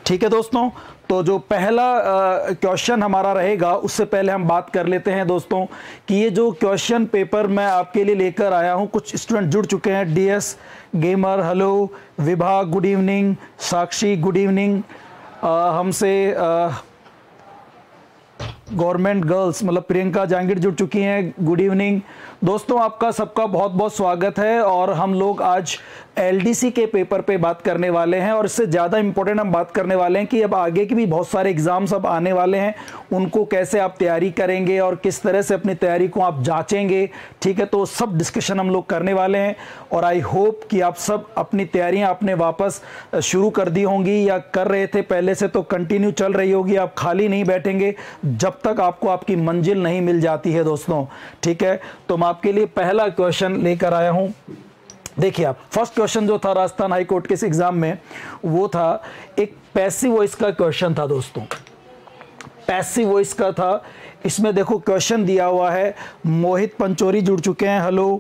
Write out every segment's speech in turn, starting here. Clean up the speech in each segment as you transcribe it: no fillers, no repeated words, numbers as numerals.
ठीक है दोस्तों, तो जो पहला क्वेश्चन हमारा रहेगा उससे पहले हम बात कर लेते हैं दोस्तों कि ये जो क्वेश्चन पेपर मैं आपके लिए लेकर आया हूँ, कुछ स्टूडेंट जुड़ चुके हैं। DS gamer hello, Vibha good evening, Sakshi good evening, हमसे गवर्नमेंट गर्ल्स मतलब प्रियंका जहांगीर जुड़ चुकी हैं, गुड इवनिंग। दोस्तों आपका सबका बहुत बहुत स्वागत है और हम लोग आज एलडीसी के पेपर पे बात करने वाले हैं और इससे ज़्यादा इम्पोर्टेंट हम बात करने वाले हैं कि अब आगे के भी बहुत सारे एग्ज़ाम्स अब आने वाले हैं, उनको कैसे आप तैयारी करेंगे और किस तरह से अपनी तैयारी को आप जांचेंगे। ठीक है, तो सब डिस्कशन हम लोग करने वाले हैं और आई होप कि आप सब अपनी तैयारियां आपने वापस शुरू कर दी होंगी या कर रहे थे पहले से तो कंटिन्यू चल रही होगी। आप खाली नहीं बैठेंगे जब तक आपको आपकी मंजिल नहीं मिल जाती है दोस्तों। ठीक है, तो मैं आपके लिए पहला क्वेश्चन लेकर आया हूं। देखिए आप, फर्स्ट क्वेश्चन जो था राजस्थान हाई कोर्ट के इस एग्जाम में वो था एक पैसिव वॉइस का क्वेश्चन था दोस्तों, पैसिव वॉइस का था। इसमें देखो क्वेश्चन दिया हुआ है, मोहित पंचोरी जुड़ चुके हैं, हेलो।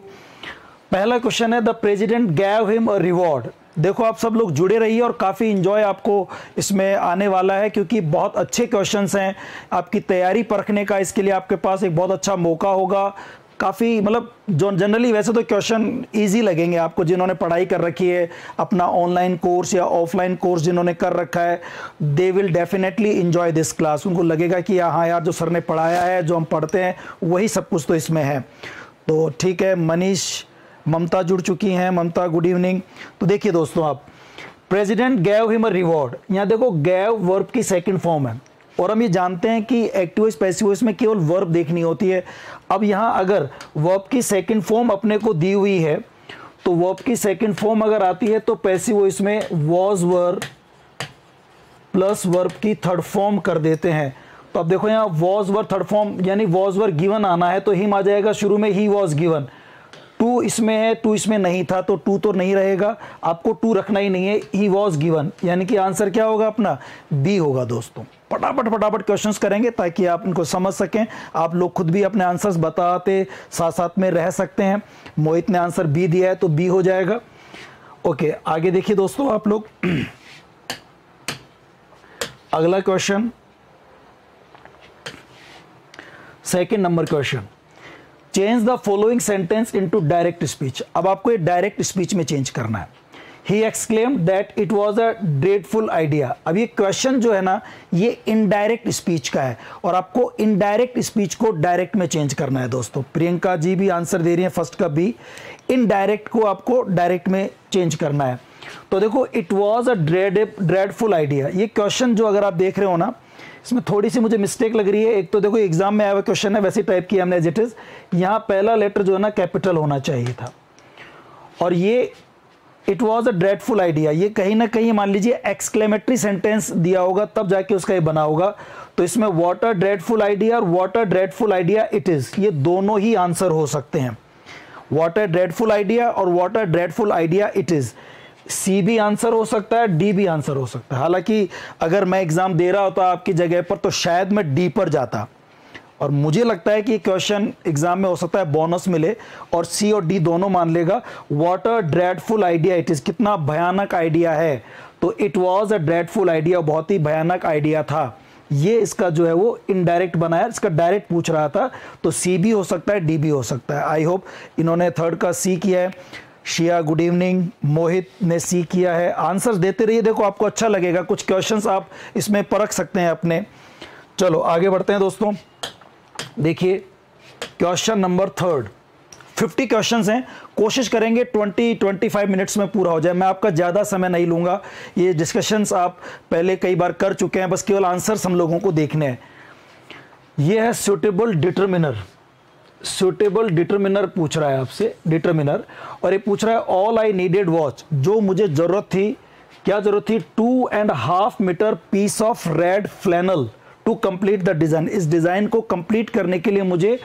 पहला क्वेश्चन है the president gave him a reward. देखो आप सब लोग जुड़े रहिए और काफ़ी इंजॉय आपको इसमें आने वाला है क्योंकि बहुत अच्छे क्वेश्चंस हैं। आपकी तैयारी परखने का इसके लिए आपके पास एक बहुत अच्छा मौका होगा। काफ़ी मतलब जो जनरली वैसे तो क्वेश्चन इजी लगेंगे आपको जिन्होंने पढ़ाई कर रखी है, अपना ऑनलाइन कोर्स या ऑफलाइन कोर्स जिन्होंने कर रखा है, they will definitely enjoy this class. उनको लगेगा कि हाँ यार जो सर ने पढ़ाया है, जो हम पढ़ते हैं वही सब कुछ तो इसमें है। तो ठीक है, मनीष, ममता जुड़ चुकी हैं, ममता गुड इवनिंग। तो देखिए दोस्तों आप, president gave him a reward, यहाँ देखो गैव वर्ब की सेकंड फॉर्म है और हम ये जानते हैं कि एक्टिव वॉइस पैसिव वॉइस में केवल वर्ब देखनी होती है। अब यहाँ अगर वर्ब की सेकंड फॉर्म अपने को दी हुई है तो वर्ब की सेकंड फॉर्म अगर आती है तो पैसिव वॉइस में वॉज वर प्लस वर्ब की थर्ड फॉर्म कर देते हैं। तो अब देखो यहाँ वॉज वर थर्ड फॉर्म यानी वॉज वर गिवन आना है तो हिम आ जाएगा शुरू में, ही वॉज गिवन। टू इसमें है, टू इसमें नहीं था तो टू तो नहीं रहेगा, आपको टू रखना ही नहीं है, ही वॉज गिवन, यानी कि आंसर क्या होगा अपना, बी होगा दोस्तों। फटाफट क्वेश्चंस करेंगे ताकि आप इनको समझ सकें। आप लोग खुद भी अपने आंसर्स बताते साथ साथ में रह सकते हैं। मोहित ने आंसर बी दिया है तो बी हो जाएगा। ओके, आगे देखिए दोस्तों आप लोग, अगला question, second number question, change the following sentence into direct speech. अब आपको ये डायरेक्ट स्पीच में चेंज करना है। He exclaimed that it was a dreadful idea. अब ये क्वेश्चन जो है ना ये इनडायरेक्ट स्पीच का है और आपको इनडायरेक्ट स्पीच को डायरेक्ट में चेंज करना है दोस्तों। प्रियंका जी भी आंसर दे रही है फर्स्ट का बी, इनडायरेक्ट को आपको डायरेक्ट में चेंज करना है। तो देखो it was a dreadful idea, ये क्वेश्चन जो अगर आप देख रहे हो ना इसमें थोड़ी सी मुझे मिस्टेक लग रही है। एक तो देखो एग्जाम में आया हुआ क्वेश्चन है वैसे टाइप किया हमने एज इट इज, यहाँ पहला लेटर जो है ना कैपिटल होना चाहिए था और ये it was a dreadful idea, ये कहीं ना कहीं मान लीजिए एक्सक्लेमेटरी सेंटेंस दिया होगा तब जाके उसका ये बना होगा। तो इसमें व्हाट अ ड्रेडफुल आइडिया और what a dreadful idea it is, ये दोनों ही आंसर हो सकते हैं। व्हाट अ ड्रेडफुल आइडिया और what a dreadful idea it is, C भी आंसर हो सकता है, डी भी आंसर हो सकता है। हालांकि अगर मैं एग्जाम दे रहा होता आपकी जगह पर तो शायद मैं डी पर जाता और मुझे लगता है कि ये क्वेश्चन एग्जाम में हो सकता है बोनस मिले और सी और डी दोनों मान लेगा। What a dreadful idea it is, कितना भयानक आइडिया है, तो it was a dreadful idea, बहुत ही भयानक आइडिया था। ये इसका जो है वो इनडायरेक्ट बनाया, इसका डायरेक्ट पूछ रहा था तो सी भी हो सकता है, डी भी हो सकता है। आई होप इन्होंने थर्ड का सी किया है। शिया गुड इवनिंग, मोहित ने सी किया है। आंसर्स देते रहिए, देखो आपको अच्छा लगेगा, कुछ क्वेश्चंस आप इसमें परख सकते हैं अपने। चलो आगे बढ़ते हैं दोस्तों। देखिए क्वेश्चन नंबर थर्ड, 50 क्वेश्चंस हैं, कोशिश करेंगे 20-25 मिनट्स में पूरा हो जाए। मैं आपका ज़्यादा समय नहीं लूँगा, ये डिस्कशंस आप पहले कई बार कर चुके हैं, बस केवल आंसर्स हम लोगों को देखने हैं। ये है सूटेबल डिटरमिनर, सूटेबल डिटरमिनर पूछ रहा है आपसे, डिटरमिनर, और ये पूछ रहा है ऑल आई नीडेड वॉच, जो मुझे ज़रूरत थी, क्या ज़रूरत थी, 2.5 metre piece of red flannel to complete the design. इस डिज़ाइन को कंप्लीट करने के लिए मुझे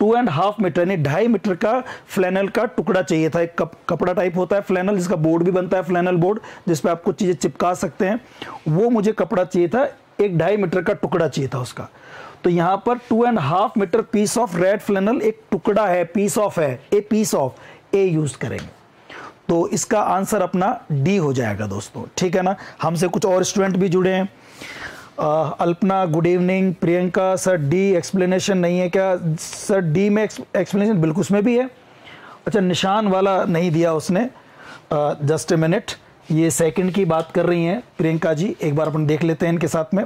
2.5 मीटर यानी 2.5 मीटर का फ्लैनल का टुकड़ा चाहिए था। एक कपड़ा टाइप होता है फ्लैनल, जिसका बोर्ड भी बनता है फ्लैनल बोर्ड, जिसपे आप कुछ चीज़ें चिपका सकते हैं, वो मुझे कपड़ा चाहिए था, एक 2.5 मीटर का टुकड़ा चाहिए था उसका। तो यहाँ पर 2.5 metre piece of red flannel, एक टुकड़ा है, पीस ऑफ है, a piece of, a use करेंगे। तो इसका आंसर अपना डी हो जाएगा दोस्तों, ठीक है ना। हमसे कुछ और स्टूडेंट भी जुड़े हैं। Alpana good evening. Priyanka sir D explanation नहीं है क्या? सर डी में एक्सप्लेनेशन बिल्कुल उसमें भी है। अच्छा, निशान वाला नहीं दिया उसने। जस्ट ए मिनट, ये सेकंड की बात कर रही हैं प्रियंका जी, एक बार अपन देख लेते हैं इनके साथ में।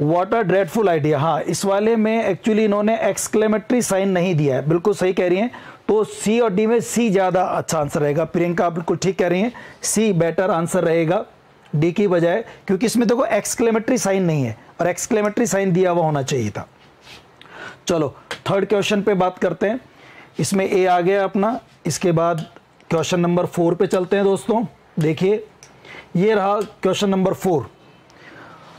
व्हाट अ ड्रेडफुल आइडिया, हाँ इस वाले में एक्चुअली इन्होंने एक्सक्लेमेटरी साइन नहीं दिया है, बिल्कुल सही कह रही हैं। तो सी और डी में सी ज़्यादा अच्छा आंसर रहेगा। प्रियंका आप बिल्कुल ठीक कह रही हैं, सी बेटर आंसर रहेगा डी की बजाय, क्योंकि इसमें देखो एक्सक्लेमेटरी साइन नहीं है और एक्सक्लेमेटरी साइन दिया हुआ होना चाहिए था। चलो थर्ड क्वेश्चन पे बात करते हैं। इसमें ए आ गया अपना। इसके बाद क्वेश्चन नंबर 4 पे चलते हैं दोस्तों। देखिए ये रहा क्वेश्चन नंबर 4।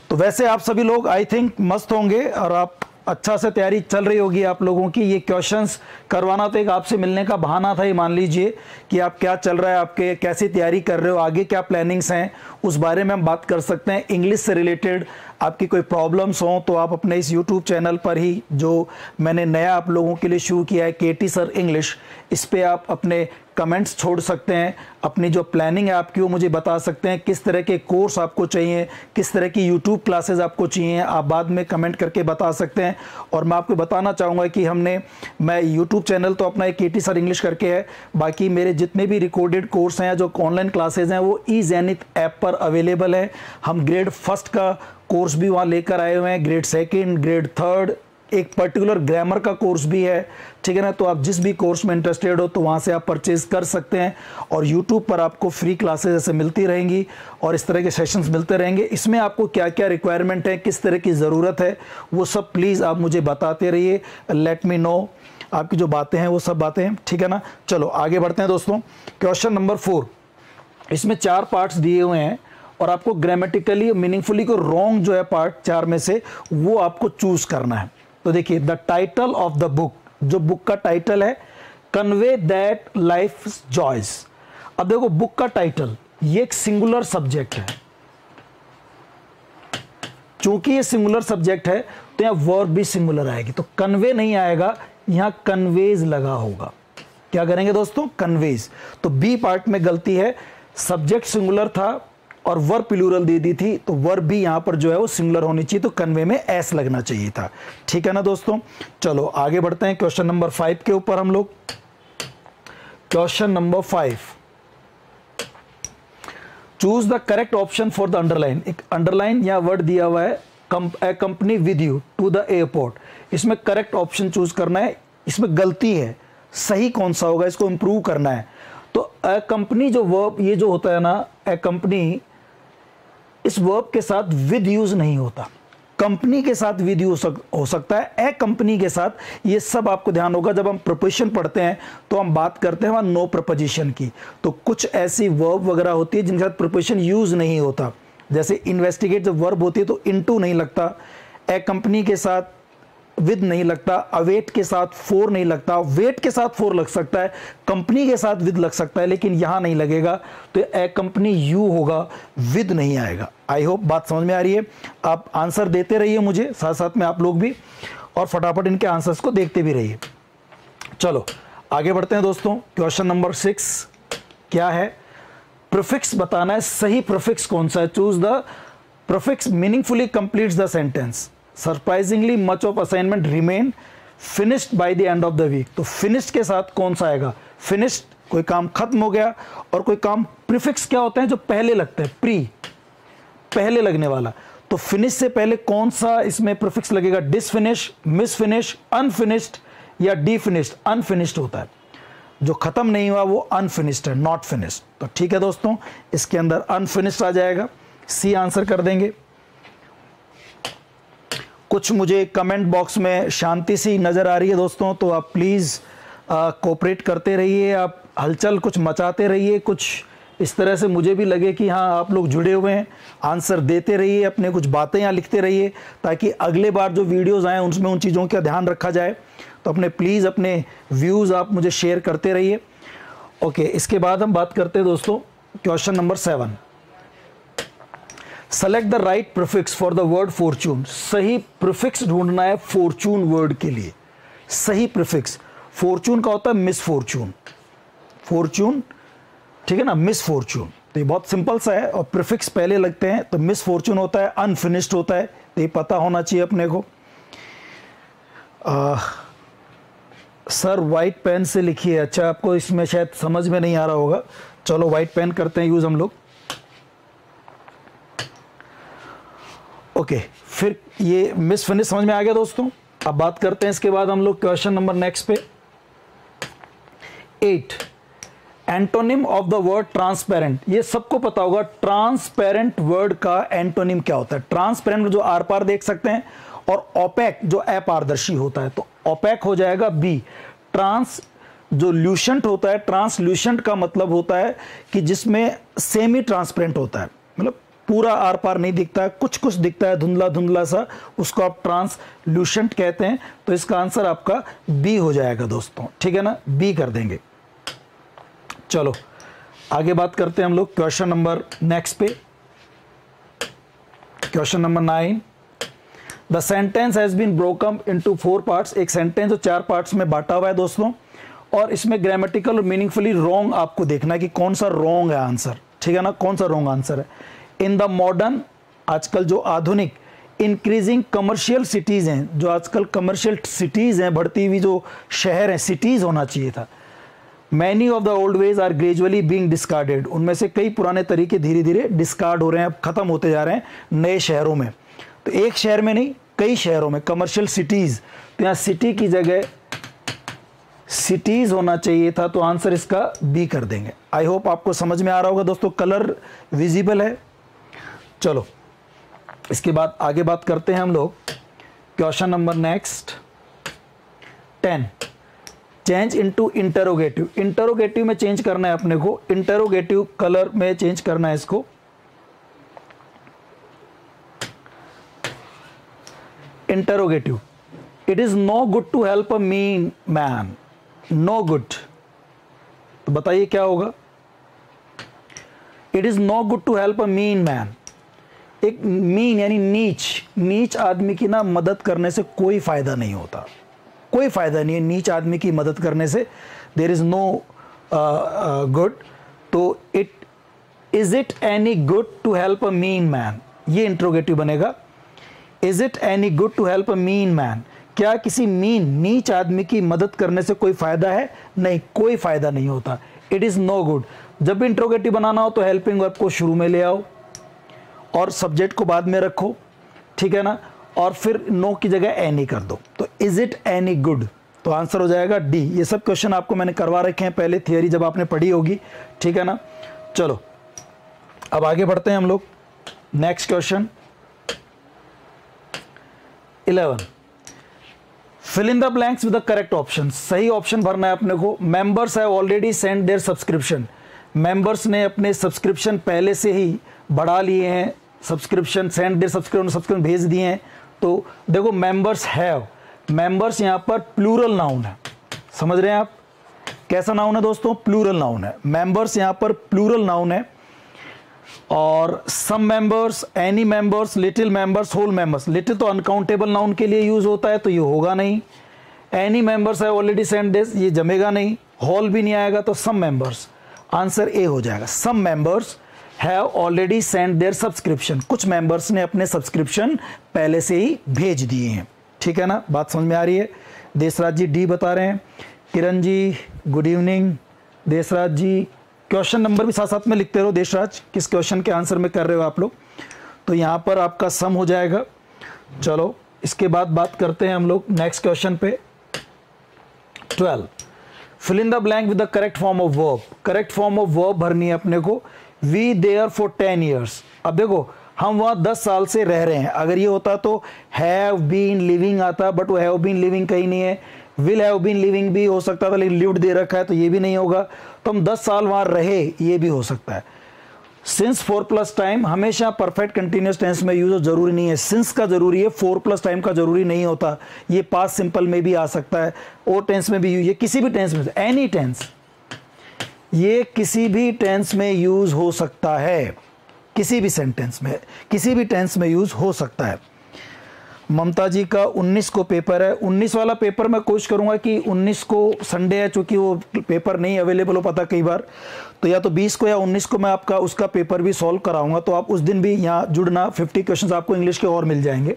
तो वैसे आप सभी लोग आई थिंक मस्त होंगे और आप अच्छा से तैयारी चल रही होगी आप लोगों की। ये क्वेश्चंस करवाना तो एक आपसे मिलने का बहाना था, ये मान लीजिए कि आप क्या चल रहा है, आपके कैसी तैयारी कर रहे हो, आगे क्या प्लानिंग्स हैं, उस बारे में हम बात कर सकते हैं। इंग्लिश से रिलेटेड आपकी कोई प्रॉब्लम्स हो तो आप अपने इस यूट्यूब चैनल पर ही, जो मैंने नया आप लोगों के लिए शुरू किया है केटी सर इंग्लिश, इस पे आप अपने कमेंट्स छोड़ सकते हैं। अपनी जो प्लानिंग है आपकी वो मुझे बता सकते हैं, किस तरह के कोर्स आपको चाहिए, किस तरह की यूट्यूब क्लासेस आपको चाहिए, आप बाद में कमेंट करके बता सकते हैं। और मैं आपको बताना चाहूँगा कि मैं यूट्यूब चैनल तो अपना एक केटी सर इंग्लिश करके है, बाकी मेरे जितने भी रिकॉर्डेड कोर्स हैं, जो ऑनलाइन क्लासेज हैं, वो ई ज़ेनिथ ऐप पर अवेलेबल है। हम ग्रेड 1 का कोर्स भी वहाँ लेकर आए हुए हैं, ग्रेड 2, ग्रेड 3, एक पर्टिकुलर ग्रामर का कोर्स भी है, ठीक है ना। तो आप जिस भी कोर्स में इंटरेस्टेड हो तो वहाँ से आप परचेज कर सकते हैं। और यूट्यूब पर आपको फ्री क्लासेस ऐसे मिलती रहेंगी और इस तरह के सेशंस मिलते रहेंगे। इसमें आपको क्या क्या रिक्वायरमेंट है, किस तरह की ज़रूरत है, वो सब प्लीज़ आप मुझे बताते रहिए। लेट मी नो आपकी जो बातें हैं वो सब बातें, ठीक है ना। चलो आगे बढ़ते हैं दोस्तों। क्वेश्चन नंबर 4, इसमें 4 पार्ट्स दिए हुए हैं और आपको ग्रामेटिकली मीनिंगफुली को रॉन्ग जो है पार्ट 4 में से वो आपको चूज करना है। तो देखिए the title of the book, जो बुक का टाइटल है कन्वे दैट लाइफ जॉयज। अब देखो बुक का टाइटल, ये एक सिंगुलर सब्जेक्ट है। चूंकि ये सिंगुलर सब्जेक्ट है तो यहां वर्ब भी सिंगुलर आएगी, तो कन्वे नहीं आएगा, यहां कन्वेज लगा होगा। क्या करेंगे दोस्तों? कन्वेज। तो बी पार्ट में गलती है, सब्जेक्ट सिंगुलर था और वर्ब प्लूरल दे दी थी, तो वर्ब भी यहां पर जो है वो सिंगुलर होनी चाहिए, तो कन्वे में एस लगना चाहिए था, ठीक है ना दोस्तों। चलो आगे बढ़ते हैं क्वेश्चन नंबर 5 के ऊपर हम लोग। Question number 5, choose the correct option for the underline. एक अंडरलाइन या वर्ड दिया हुआ है, company with you to the airport. इसमें करेक्ट ऑप्शन चूज करना है। इसमें गलती है, सही कौन सा होगा, इसको इंप्रूव करना है। तो अ कंपनी जो वर्ब, ये जो होता है ना अ कंपनी, इस वर्ब के साथ विद यूज नहीं होता। कंपनी के साथ विद यूज हो सकता है, ए कंपनी के साथ। ये सब आपको ध्यान होगा, जब हम प्रपोजिशन पढ़ते हैं तो हम बात करते हैं वहां नो प्रपोजिशन की। तो कुछ ऐसी वर्ब वगैरह होती है जिनके साथ प्रपोजिशन यूज नहीं होता, जैसे इन्वेस्टिगेट जब वर्ब होती है तो इनटू नहीं लगता, ए कंपनी के साथ विद नहीं लगता, अवेट के साथ फोर नहीं लगता, वेट के साथ फोर लग सकता है, कंपनी के साथ विद लग सकता है, लेकिन यहां नहीं लगेगा। तो ए कंपनी यू होगा, विद नहीं आएगा। आई होप बात समझ में आ रही है। आप आंसर देते रहिए मुझे, साथ साथ में आप लोग भी, और फटाफट इनके आंसर्स को देखते भी रहिए। चलो आगे बढ़ते हैं दोस्तों। क्वेश्चन नंबर 6 क्या है? प्रीफिक्स बताना है, सही प्रीफिक्स कौन सा है। Choose the prefix meaningfully completes the sentence. Surprisingly much of assignment remain finished by the end of the week. तो फिनिश्ड के साथ कौन सा आएगा? फिनिश्ड कोई काम खत्म हो गया, और कोई काम, प्रीफिक्स क्या होते हैं जो पहले लगते हैं, प्री, पहले लगने वाला। तो फिनिश से पहले कौन सा इसमें प्रीफिक्स लगेगा? डिसफिनिश, मिसफिनिश, अनफिनिश्ड या डीफिनिश्ड। अनफिनिश्ड होता है, जो खत्म नहीं हुआ वो अनफिनिश्ड है, नॉट फिनिश्ड। तो ठीक है दोस्तों, इसके अंदर अनफिनिश्ड आ जाएगा, सी आंसर कर देंगे। कुछ मुझे कमेंट बॉक्स में शांति सी नज़र आ रही है दोस्तों, तो आप प्लीज़ कोऑपरेट करते रहिए, आप हलचल कुछ मचाते रहिए, कुछ इस तरह से मुझे भी लगे कि हाँ आप लोग जुड़े हुए हैं। आंसर देते रहिए, अपने कुछ बातें यहाँ लिखते रहिए, ताकि अगले बार जो वीडियोज़ आएँ उनमें उन चीज़ों का ध्यान रखा जाए। तो अपने प्लीज़ अपने व्यूज़ आप मुझे शेयर करते रहिए। ओके, इसके बाद हम बात करते हैं दोस्तों question number 7। Select the right prefix for the word Fortune. सही प्रीफिक्स ढूंढना है फॉर्चून वर्ड के लिए। सही प्रीफिक्स, फॉर्चून का होता है मिस फॉर्चून, फॉर्चून ठीक है ना, मिस फॉर्चून। तो ये बहुत सिंपल सा है और प्रीफिक्स पहले लगते हैं, तो मिस फॉर्चून होता है, अनफिनिश्ड होता है, तो ये पता होना चाहिए अपने को। सर वाइट पेन से लिखिए। अच्छा, आपको इसमें शायद समझ में नहीं आ रहा होगा, चलो वाइट पेन करते हैं यूज हम लोग। ओके, फिर ये मिस फिनिश समझ में आ गया दोस्तों। अब बात करते हैं इसके बाद हम लोग क्वेश्चन नंबर नेक्स्ट पे 8, antonym of the word transparent. ये सबको पता होगा ट्रांसपेरेंट वर्ड का एंटोनिम क्या होता है। ट्रांसपेरेंट जो आर पार देख सकते हैं, और ओपेक जो अपारदर्शी होता है, तो ओपेक हो जाएगा बी। ट्रांस जो ल्यूशेंट होता है, ट्रांसल्यूशेंट का मतलब होता है कि जिसमें सेमी ट्रांसपेरेंट होता है, मतलब पूरा आर पार नहीं दिखता है, कुछ कुछ दिखता है धुंधला धुंधला सा, उसको आप ट्रांसल्यूशेंट कहते हैं। तो इसका आंसर आपका बी हो जाएगा दोस्तों, ठीक है ना, बी कर देंगे। चलो आगे बात करते हैं हम लोग क्वेश्चन नंबर नेक्स्ट पे, question number 9। The sentence has been broken into 4 parts. एक सेंटेंस जो 4 पार्ट्स में बांटा हुआ है दोस्तों, और इसमें ग्रामेटिकल और मीनिंगफुली रॉन्ग आपको देखना है कि कौन सा रॉन्ग है आंसर, ठीक है ना, कौन सा रॉन्ग आंसर है। इन द मॉडर्न, आजकल जो आधुनिक इंक्रीजिंग कमर्शियल सिटीज हैं, जो आजकल कमर्शियल सिटीज हैं, बढ़ती हुई जो शहर हैं, सिटीज होना चाहिए था। Many of the old ways are gradually being discarded. उनमें से कई पुराने तरीके धीरे धीरे डिस्कार्ड हो रहे हैं, खत्म होते जा रहे हैं नए शहरों में। तो एक शहर में नहीं, कई शहरों में कमर्शियल सिटीज, तो यहाँ सिटी की जगह सिटीज होना चाहिए था, तो आंसर इसका बी कर देंगे। आई होप आपको समझ में आ रहा होगा दोस्तों, कलर विजिबल है। चलो इसके बाद आगे बात करते हैं हम लोग question number next 10, change into interrogative. Interrogative में चेंज करना है अपने को, इंटरोगेटिव कलर में चेंज करना है इसको। Interrogative, it is no good to help a mean man. No good, तो बताइए क्या होगा। It is no good to help a mean man. एक मीन यानी नीच, नीच आदमी की ना मदद करने से कोई फायदा नहीं होता, कोई फायदा नहीं है नीच आदमी की मदद करने से। देयर इज नो गुड, तो is it any good to help a mean man, ये इंट्रोगेटिव बनेगा। Is it any good to help a mean man, क्या किसी नीच आदमी की मदद करने से कोई फायदा है? नहीं, कोई फायदा नहीं होता। It is no good. जब भी इंट्रोगेटिव बनाना हो तो हेल्पिंग वर्ब को शुरू में ले आओ और सब्जेक्ट को बाद में रखो, ठीक है ना, और फिर नो की जगह एनी कर दो। तो इज इट एनी गुड, तो आंसर हो जाएगा डी। ये सब क्वेश्चन आपको मैंने करवा रखे हैं पहले, थियरी जब आपने पढ़ी होगी, ठीक है ना। चलो अब आगे बढ़ते हैं हम लोग। Next question 11, fill in the blanks with the correct option. सही ऑप्शन भरना है अपने को। Members have already send their subscription. Members ने अपने सब्सक्रिप्शन पहले से ही बढ़ा लिए हैं, सब्सक्रिप्शन सेंड देयर सब्सक्रिप्शन भेज दिए हैं। तो देखो मेंबर्स हैव, मेंबर्स यहाँ पर प्लूरल नाउन है, समझ रहे हैं आप कैसा नाउन है दोस्तों? प्लूरल नाउन है। मेंबर्स यहाँ पर प्लूरल नाउन है। और some members, any members, little members, whole members. Little तो अनकाउंटेबल नाउन के लिए यूज होता है, तो ये होगा नहीं। एनी मेंबर्स है ऑलरेडी सेंड दिस, ये जमेगा नहीं। होल भी नहीं आएगा, तो सम मेंबर्स, आंसर ए हो जाएगा। Some members have already send their subscription. कुछ मेंबर्स ने अपने सब्सक्रिप्शन पहले से ही भेज दिए हैं, ठीक है ना, बात समझ में आ रही है। देशराज जी डी बता रहे हैं। Kiran ji good evening. देशराज जी क्वेश्चन नंबर भी साथ साथ में लिखते रहो। देशराज किस क्वेश्चन के आंसर में कर रहे हो आप लोग? तो यहाँ पर आपका सम हो जाएगा। चलो इसके बाद बात करते हैं हम लोग नेक्स्ट क्वेश्चन पे 12, fill in the blank with the correct form of verb. Correct form of verb भरनी है अपने को। We there for 10 years. अब देखो हम वहाँ 10 साल से रह रहे हैं, अगर ये होता तो हैव बीन लिविंग आता, बट वो हैव बीन लिविंग कहीं नहीं है। विल हैव बीन लिविंग भी हो सकता था, लेकिन लिव्ड दे रखा है तो ये भी नहीं होगा। तो हम 10 साल वहाँ रहे, ये भी हो सकता है। सिंस 4+ टाइम हमेशा परफेक्ट कंटिन्यूस टेंस में यूज हो, जरूरी नहीं है। सिंस का जरूरी है, 4+ टाइम का जरूरी नहीं होता। ये पास्ट सिंपल में भी आ सकता है, और टेंस में भी, ये किसी भी टेंस में, एनी टेंस, ये किसी भी टेंस में यूज हो सकता है, किसी भी सेंटेंस में, किसी भी टेंस में यूज हो सकता है। ममता जी का 19 को पेपर है। 19 वाला पेपर मैं कोशिश करूंगा कि 19 को संडे है, चूंकि वो पेपर नहीं अवेलेबल हो पाता कई बार, तो या तो 20 को या 19 को मैं आपका उसका पेपर भी सॉल्व कराऊंगा, तो आप उस दिन भी यहाँ जुड़ना। 50 क्वेश्चंस आपको इंग्लिश के और मिल जाएंगे।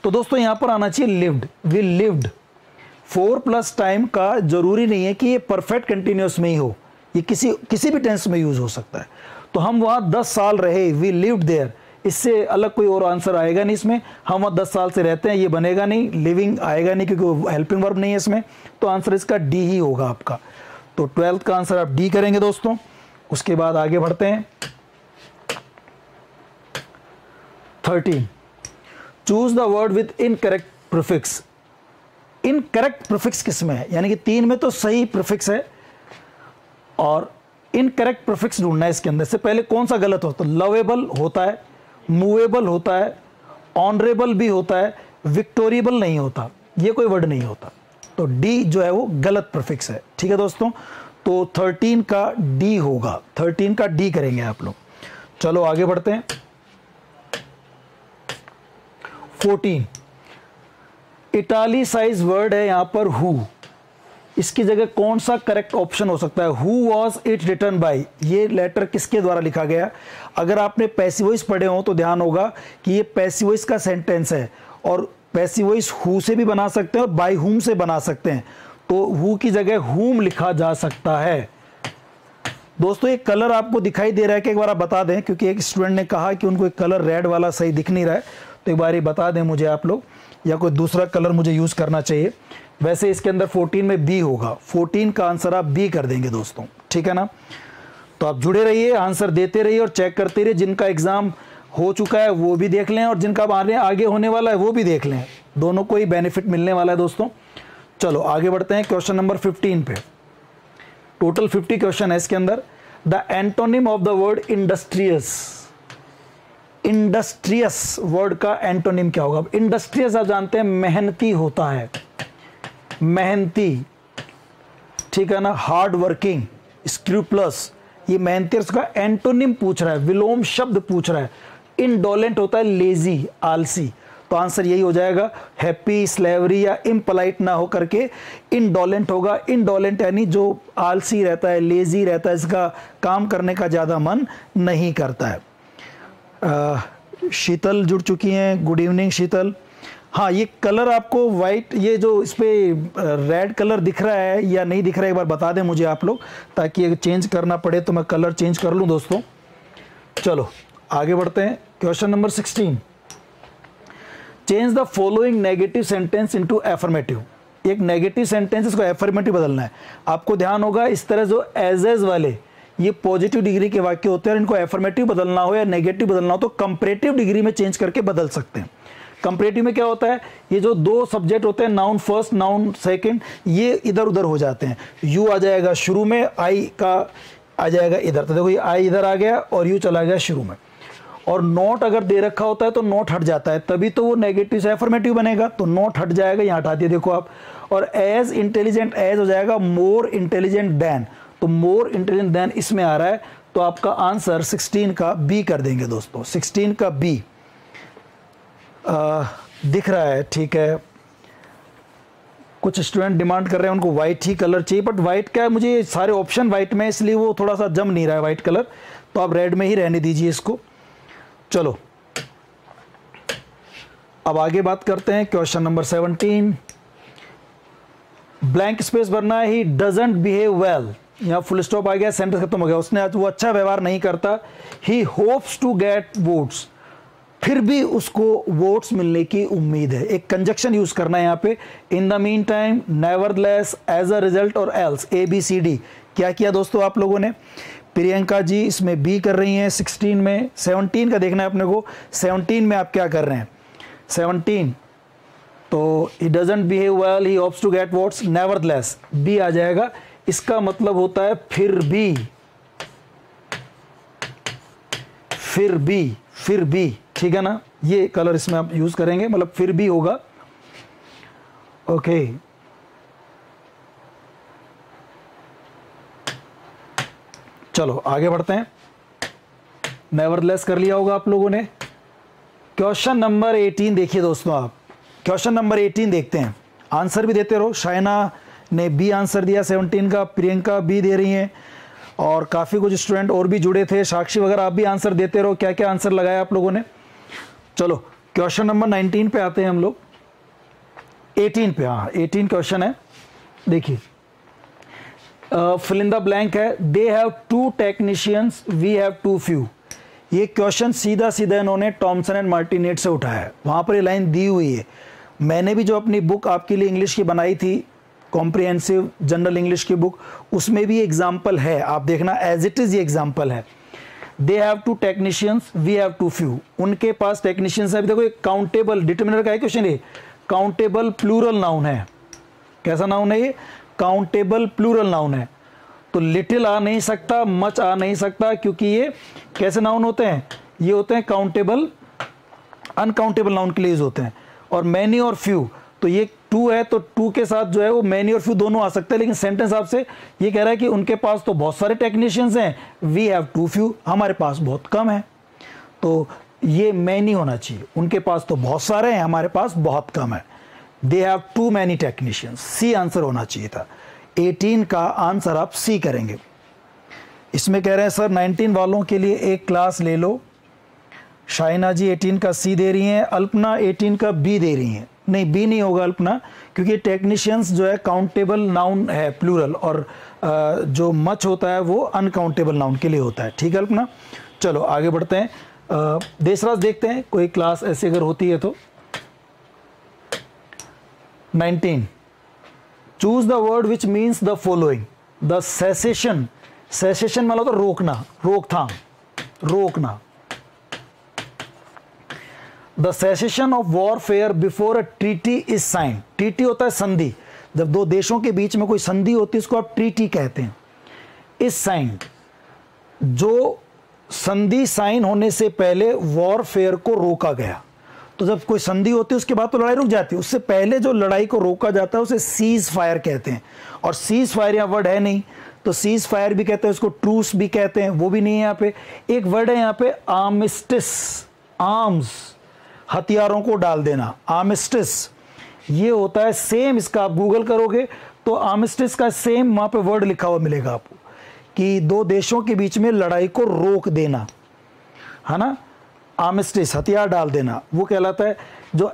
तो दोस्तों यहाँ पर आना चाहिए लिव्ड, वी लिव्ड। 4+ टाइम का जरूरी नहीं है कि ये परफेक्ट कंटिन्यूस में ही हो, ये किसी भी टेंस में यूज हो सकता है। तो हम वहाँ 10 साल रहे, वी लिव्ड देयर, इससे अलग कोई और आंसर आएगा नहीं इसमें। हम वहाँ 10 साल से रहते हैं, ये बनेगा नहीं, लिविंग आएगा नहीं क्योंकि वो हेल्पिंग वर्ब नहीं है इसमें। तो आंसर इसका डी ही होगा आपका। तो 12th का आंसर आप डी करेंगे दोस्तों। उसके बाद आगे बढ़ते हैं। 13, choose the word with incorrect prefix. Incorrect prefix किस में है, यानी कि 3 में तो सही प्रीफिक्स है और इनकरेक्ट प्रीफिक्स ढूंढना है इसके अंदर से। पहले कौन सा गलत होता है? लवेबल होता है, मूवेबल होता है, ऑनरेबल भी होता है, विक्टोरिएबल नहीं होता, ये कोई वर्ड नहीं होता। तो डी जो है वो गलत प्रीफिक्स है। ठीक है दोस्तों, तो 13 का डी होगा, 13 का डी करेंगे आप लोग। चलो आगे बढ़ते हैं। 14, इटालिसाइज वर्ड है यहां पर हु, इसकी जगह कौन सा करेक्ट ऑप्शन हो सकता है? Who was it return by, ये लेटर किसके द्वारा लिखा गया? अगर आपने पैसिव वॉइस पढ़े हो तो ध्यान होगा कि ये पैसिव वॉइस का सेंटेंस है और पैसिव वॉइस हु से भी बना सकते हैं और बाय हुम से बना सकते हैं। तो हु की जगह हुम लिखा जा सकता है। दोस्तों एक कलर आपको दिखाई दे रहा है कि एक बार आप बता दें, क्योंकि एक स्टूडेंट ने कहा कि उनको एक कलर रेड वाला सही दिख नहीं रहा है, तो एक बार ये बता दें मुझे आप लोग, या कोई दूसरा कलर मुझे यूज करना चाहिए। वैसे इसके अंदर 14 में बी होगा, 14 का आंसर आप बी कर देंगे दोस्तों। ठीक है ना, तो आप जुड़े रहिए, आंसर देते रहिए और चेक करते रहिए। जिनका एग्जाम हो चुका है वो भी देख लें और जिनका आगे होने वाला है वो भी देख लें, दोनों को ही बेनिफिट मिलने वाला है दोस्तों। चलो आगे बढ़ते हैं क्वेश्चन नंबर 15 पे। टोटल 50 क्वेश्चन है इसके अंदर। The antonym of the word industrious, industrious word का एंटोनिम क्या होगा? इंडस्ट्रियस आप जानते हैं मेहनती होता है, मेहनती, ठीक है ना, हार्ड वर्किंग, स्क्रूपलस, ये मेहनती। उसका एंटोनिम पूछ रहा है, विलोम शब्द पूछ रहा है। इंडोलेंट होता है लेजी, आलसी, तो आंसर यही हो जाएगा हैप्पी, स्लेवरी या इम्पोलाइट ना हो करके इंडोलेंट होगा। इंडोलेंट यानी जो आलसी रहता है, लेजी रहता है, इसका काम करने का ज़्यादा मन नहीं करता है। शीतल जुड़ चुकी हैं, गुड इवनिंग शीतल। हाँ, ये कलर आपको वाइट, ये जो इस पे रेड कलर दिख रहा है या नहीं दिख रहा है एक बार बता दें मुझे आप लोग, ताकि अगर चेंज करना पड़े तो मैं कलर चेंज कर लूँ दोस्तों। चलो आगे बढ़ते हैं। Question number 16, change the following negative sentence into affirmative. एक नेगेटिव सेंटेंस इसको एफर्मेटिव बदलना है। आपको ध्यान होगा इस तरह जो एज वाले ये पॉजिटिव डिग्री के वाक्य होते हैं और इनको एफर्मेटिव बदलना हो या नेगेटिव बदलना हो तो कंपैरेटिव डिग्री में चेंज करके बदल सकते हैं। कंपैरेटिव में क्या होता है, ये जो दो सब्जेक्ट होते हैं, नाउन फर्स्ट नाउन सेकंड, ये इधर उधर हो जाते हैं। यू आ जाएगा शुरू में, आई का आ जाएगा इधर, तो देखो ये आई इधर आ गया और यू चला गया शुरू में। और नॉट अगर दे रखा होता है तो नॉट हट जाता है, तभी तो वो नेगेटिव से एफर्मेटिव बनेगा। तो नॉट हट जाएगा, यहाँ हटा दिए देखो आप। और एज इंटेलिजेंट, एज हो जाएगा मोर इंटेलिजेंट देन, तो मोर इंटेलिजेंट देन इसमें आ रहा है, तो आपका आंसर 16 का बी कर देंगे दोस्तों। 16 का बी दिख रहा है, ठीक है। कुछ स्टूडेंट डिमांड कर रहे हैं उनको वाइट ही कलर चाहिए, बट वाइट क्या है, मुझे सारे ऑप्शन वाइट में, इसलिए वो थोड़ा सा जम नहीं रहा है वाइट कलर, तो आप रेड में ही रहने दीजिए इसको। चलो अब आगे बात करते हैं क्वेश्चन नंबर 17। ब्लैंक स्पेस भरना है। ही डजंट बिहेव वेल, यहाँ फुल स्टॉप आ गया, सेंटेंस खत्म हो गया। उसने आज वो अच्छा व्यवहार नहीं करता। ही होप्स टू गेट वोट्स, फिर भी उसको वोट्स मिलने की उम्मीद है। एक कंजक्शन यूज करना है यहाँ पे, in the meantime, nevertheless, as a result और एल्स, ABCD। क्या किया दोस्तों आप लोगों ने? प्रियंका जी इसमें बी कर रही हैं 16 में। 17 का देखना है अपने को। 17 में आप क्या कर रहे हैं? 17 तो he doesn't behave well, he hopes to get votes, nevertheless, B आ जाएगा। इसका मतलब होता है फिर भी, फिर भी, फिर भी, ठीक है ना। ये कलर इसमें आप यूज करेंगे, मतलब फिर भी होगा। ओके चलो आगे बढ़ते हैं। नेवरदलेस कर लिया होगा आप लोगों ने। क्वेश्चन नंबर 18 देखिए दोस्तों आप। क्वेश्चन नंबर 18 देखते हैं, आंसर भी देते रहो। शाइना ने बी आंसर दिया 17 का, प्रियंका बी दे रही हैं और काफ़ी कुछ स्टूडेंट और भी जुड़े थे, साक्षी वगैरह, आप भी आंसर देते रहो, क्या क्या आंसर लगाया आप लोगों ने। चलो क्वेश्चन नंबर 19 पे आते हैं हम लोग, 18 पे, हाँ 18 क्वेश्चन है, देखिए फिल इन द ब्लैंक है, they have 2 technicians we have 2 few. ये क्वेश्चन सीधा सीधा इन्होंने टॉमसन एंड मार्टिनेट से उठाया है, वहाँ पर ये लाइन दी हुई है। मैंने भी जो अपनी बुक आपके लिए इंग्लिश की बनाई थी, कॉम्प्रिहेंसिव जनरल इंग्लिश की बुक, उसमें भी एग्जाम्पल है, आप देखना एज इट इज़ ये एग्जाम्पल है। They have 2 technicians we have 2 few, उनके पास टेक्नीशियंस है। अभी देखो एक काउंटेबल डिटर्मिनर का है क्वेश्चन, ये काउंटेबल प्लूरल नाउन है, कैसा नाउन है ये, काउंटेबल प्लूरल नाउन है। तो लिटिल आ नहीं सकता, मच आ नहीं सकता, क्योंकि ये कैसे नाउन होते हैं, ये होते हैं काउंटेबल, अनकाउंटेबल नाउन के लिए यूज होते हैं। और मैनी और फ्यू, तो ये 2 है तो 2 के साथ जो है वो मैनी और फ्यू दोनों आ सकते हैं, लेकिन सेंटेंस आपसे ये कह रहा है कि उनके पास तो बहुत सारे टेक्नीशियंस हैं, वी हैव 2 फ्यू, हमारे पास बहुत कम है। तो ये मैनी होना चाहिए, उनके पास तो बहुत सारे हैं, हमारे पास बहुत कम है। They have 2 many technicians, C answer होना चाहिए था। 18 का आंसर आप सी करेंगे। इसमें कह रहे हैं सर 19 वालों के लिए एक क्लास ले लो। शाइना जी 18 का सी दे रही हैं, अल्पना 18 का बी दे रही हैं। नहीं, बी नहीं होगा अल्पना, क्योंकि टेक्नीशियंस जो है काउंटेबल नाउन है प्लूरल, और जो मच होता है वो अनकाउंटेबल नाउन के लिए होता है। ठीक है अल्पना, चलो आगे बढ़ते हैं। देशराज देखते हैं कोई क्लास ऐसी अगर होती है तो। 19, choose the word which means the following. The cessation, cessation मतलब तो रोकना, रोकथाम, रोकना। The cessation of warfare before a treaty is sine. Treaty होता है संधि, जब 2 देशों के बीच में कोई संधि होती है उसको आप ट्रीटी कहते हैं। इज साइन, जो संधि साइन होने से पहले वॉरफेयर को रोका गया। तो जब कोई संधि होती है उसके बाद तो लड़ाई रुक जाती है, उससे पहले जो लड़ाई को रोका जाता है उसे सीज फायर कहते हैं। और सीज फायर यहाँ वर्ड है नहीं, तो सीज फायर भी कहते हैं, उसको ट्रूस भी कहते हैं, वो भी नहीं है यहाँ पे। एक वर्ड है यहाँ पे आर्मिस्टिस, आर्म्स, हथियारों को डाल देना, आर्मिस्टिस ये होता है सेम। इसका आप गूगल करोगे तो आर्मिस्टिस का सेम वहाँ पे वर्ड लिखा हुआ मिलेगा आपको, कि 2 देशों के बीच में लड़ाई को रोक देना, है ना। आर्मिस्टिस हथियार डाल देना वो कहलाता है। जो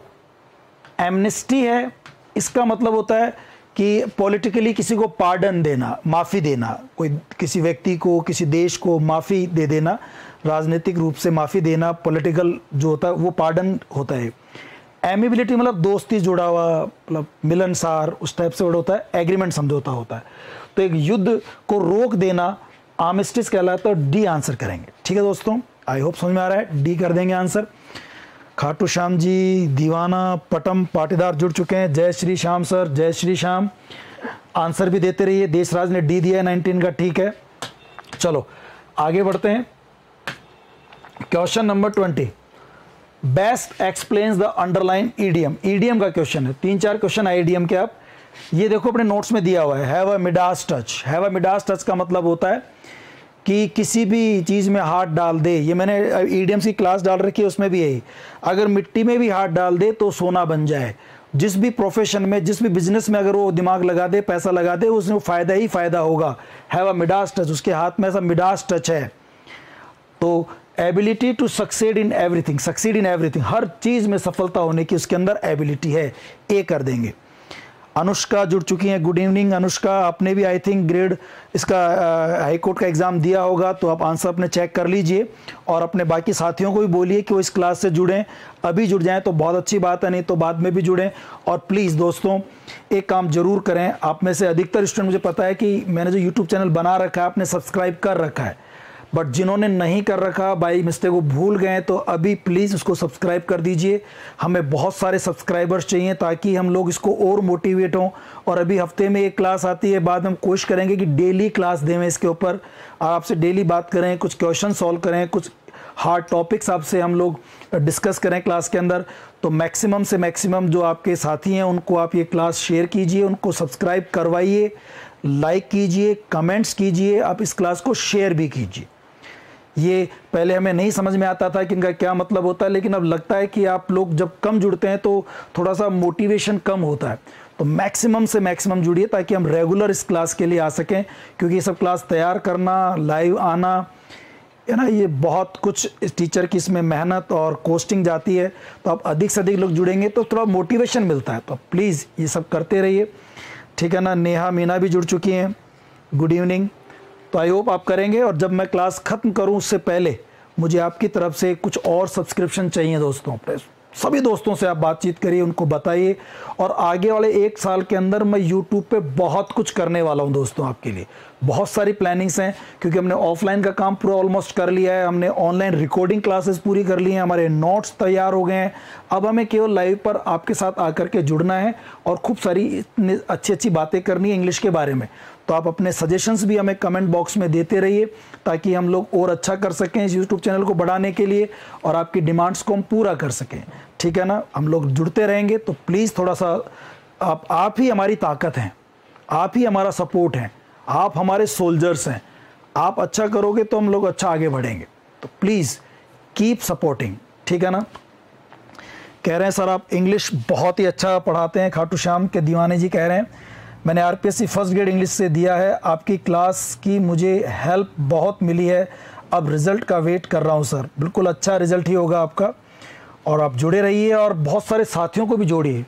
एमनेस्टी है इसका मतलब होता है कि पॉलिटिकली किसी को पार्डन देना, माफ़ी देना, कोई किसी व्यक्ति को, किसी देश को माफ़ी दे देना, राजनीतिक रूप से माफ़ी देना, पॉलिटिकल जो होता है वो पार्डन होता है। एमिबिलिटी मतलब दोस्ती जुड़ा हुआ, मतलब मिलनसार, उस टाइप से वर्ड होता है। एग्रीमेंट समझौता होता है। तो एक युद्ध को रोक देना आर्मिस्टिस कहलाता है। डी आंसर करेंगे। ठीक है दोस्तों, आई होप समझ में आ रहा है, डी कर देंगे आंसर। खाटू श्याम जी, दीवाना, पटम पाटीदार जुड़ चुके हैं। जय श्री श्याम सर, जय श्री श्याम, आंसर भी देते रहिए। देशराज ने डी दिया है 19 का, ठीक है। चलो आगे बढ़ते हैं। Question number 20, best explains the underline idiom. Idiom का क्वेश्चन है, 3-4 क्वेश्चन है ईडियम के। आप ये देखो अपने नोट्स में दिया हुआ है, have a Midas touch. Have a Midas touch का मतलब होता है कि किसी भी चीज़ में हाथ डाल दे। ये मैंने ईडियम्स की क्लास डाल रखी है, उसमें भी यही, अगर मिट्टी में भी हाथ डाल दे तो सोना बन जाए। जिस भी प्रोफेशन में, जिस भी बिजनेस में अगर वो दिमाग लगा दे, पैसा लगा दे, उसमें फ़ायदा ही फ़ायदा होगा। हैव अ मिडास टच, उसके हाथ में ऐसा मिडास टच है। तो ability to succeed in everything, succeed in everything, हर चीज़ में सफलता होने की उसके अंदर एबिलिटी है। ए कर देंगे। अनुष्का जुड़ चुकी हैं, गुड इवनिंग अनुष्का। आपने भी आई थिंक ग्रेड इसका हाई कोर्ट का एग्ज़ाम दिया होगा, तो आप आंसर अपने चेक कर लीजिए और अपने बाकी साथियों को भी बोलिए कि वो इस क्लास से जुड़ें। अभी जुड़ जाएं तो बहुत अच्छी बात है, नहीं तो बाद में भी जुड़ें। और प्लीज़ दोस्तों एक काम ज़रूर करें, आप में से अधिकतर स्टूडेंट, मुझे पता है कि मैंने जो यूट्यूब चैनल बना रखा है आपने सब्सक्राइब कर रखा है, बट जिन्होंने नहीं कर रखा, बाई मिस्टेक वो भूल गए, तो अभी प्लीज़ उसको सब्सक्राइब कर दीजिए। हमें बहुत सारे सब्सक्राइबर्स चाहिए ताकि हम लोग इसको और मोटिवेट हों। और अभी हफ्ते में एक क्लास आती है, बाद में हम कोशिश करेंगे कि डेली क्लास दें इसके ऊपर, आपसे डेली बात करें, कुछ क्वेश्चन सॉल्व करें, कुछ हार्ड टॉपिक्स आपसे हम लोग डिस्कस करें क्लास के अंदर। तो मैक्सिमम से मैक्सिमम जो आपके साथी हैं उनको आप ये क्लास शेयर कीजिए, उनको सब्सक्राइब करवाइए, लाइक कीजिए, कमेंट्स कीजिए, आप इस क्लास को शेयर भी कीजिए। ये पहले हमें नहीं समझ में आता था कि इनका क्या मतलब होता है, लेकिन अब लगता है कि आप लोग जब कम जुड़ते हैं तो थोड़ा सा मोटिवेशन कम होता है। तो मैक्सिमम से मैक्सिमम जुड़िए ताकि हम रेगुलर इस क्लास के लिए आ सकें, क्योंकि ये सब क्लास तैयार करना, लाइव आना है ना, ये बहुत कुछ इस टीचर की इसमें मेहनत और कोस्टिंग जाती है। तो आप अधिक से अधिक लोग जुड़ेंगे तो थोड़ा मोटिवेशन मिलता है। तो प्लीज़ ये सब करते रहिए, ठीक है ना। नेहा मीना भी जुड़ चुकी हैं, गुड इवनिंग। तो आई होप आप करेंगे। और जब मैं क्लास ख़त्म करूं उससे पहले मुझे आपकी तरफ से कुछ और सब्सक्रिप्शन चाहिए दोस्तों। अपने सभी दोस्तों से आप बातचीत करिए, उनको बताइए। और आगे वाले 1 साल के अंदर मैं यूट्यूब पे बहुत कुछ करने वाला हूं दोस्तों आपके लिए। बहुत सारी प्लानिंग्स हैं, क्योंकि हमने ऑफलाइन का काम पूरा ऑलमोस्ट कर लिया है, हमने ऑनलाइन रिकॉर्डिंग क्लासेस पूरी कर ली हैं, हमारे नोट्स तैयार हो गए हैं। अब हमें केवल लाइव पर आपके साथ आकर के जुड़ना है और खूब सारी अच्छी अच्छी बातें करनी है इंग्लिश के बारे में। तो आप अपने सजेशंस भी हमें कमेंट बॉक्स में देते रहिए, ताकि हम लोग और अच्छा कर सकें इस यूट्यूब चैनल को बढ़ाने के लिए और आपकी डिमांड्स को हम पूरा कर सकें, ठीक है ना। हम लोग जुड़ते रहेंगे। तो प्लीज़ थोड़ा सा आप ही हमारी ताकत हैं, आप ही हमारा सपोर्ट हैं, आप हमारे सोल्जर्स हैं। आप अच्छा करोगे तो हम लोग अच्छा आगे बढ़ेंगे। तो प्लीज़ कीप सपोर्टिंग, ठीक है ना। कह रहे हैं सर आप इंग्लिश बहुत ही अच्छा पढ़ाते हैं, खाटू श्याम के दीवाने जी कह रहे हैं। मैंने आरपीएससी फर्स्ट ग्रेड इंग्लिश से दिया है, आपकी क्लास की मुझे हेल्प बहुत मिली है, अब रिज़ल्ट का वेट कर रहा हूँ सर। बिल्कुल अच्छा रिज़ल्ट ही होगा आपका, और आप जुड़े रहिए और बहुत सारे साथियों को भी जोड़िए।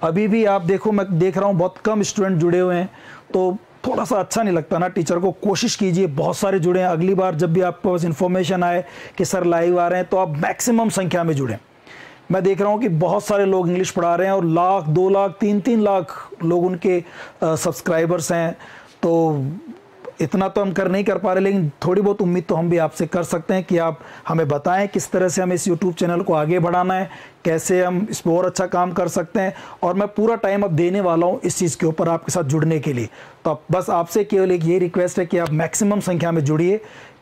अभी भी आप देखो, मैं देख रहा हूँ बहुत कम स्टूडेंट जुड़े हुए हैं, तो थोड़ा सा अच्छा नहीं लगता ना टीचर को। कोशिश कीजिए बहुत सारे जुड़े हैं। अगली बार जब भी आपके पास इन्फॉर्मेशन आए कि सर लाइव आ रहे हैं, तो आप मैक्सिमम संख्या में जुड़ें। मैं देख रहा हूँ कि बहुत सारे लोग इंग्लिश पढ़ा रहे हैं और लाख 2 लाख 3-3 लाख लोग उनके सब्सक्राइबर्स हैं। तो इतना तो हम नहीं कर पा रहे, लेकिन थोड़ी बहुत उम्मीद तो हम भी आपसे कर सकते हैं कि आप हमें बताएं किस तरह से हमें इस यूट्यूब चैनल को आगे बढ़ाना है, कैसे हम इस पर और अच्छा काम कर सकते हैं। और मैं पूरा टाइम अब देने वाला हूं इस चीज़ के ऊपर आपके साथ जुड़ने के लिए। तो बस आपसे केवल एक ये रिक्वेस्ट है कि आप मैक्सिमम संख्या में जुड़िए,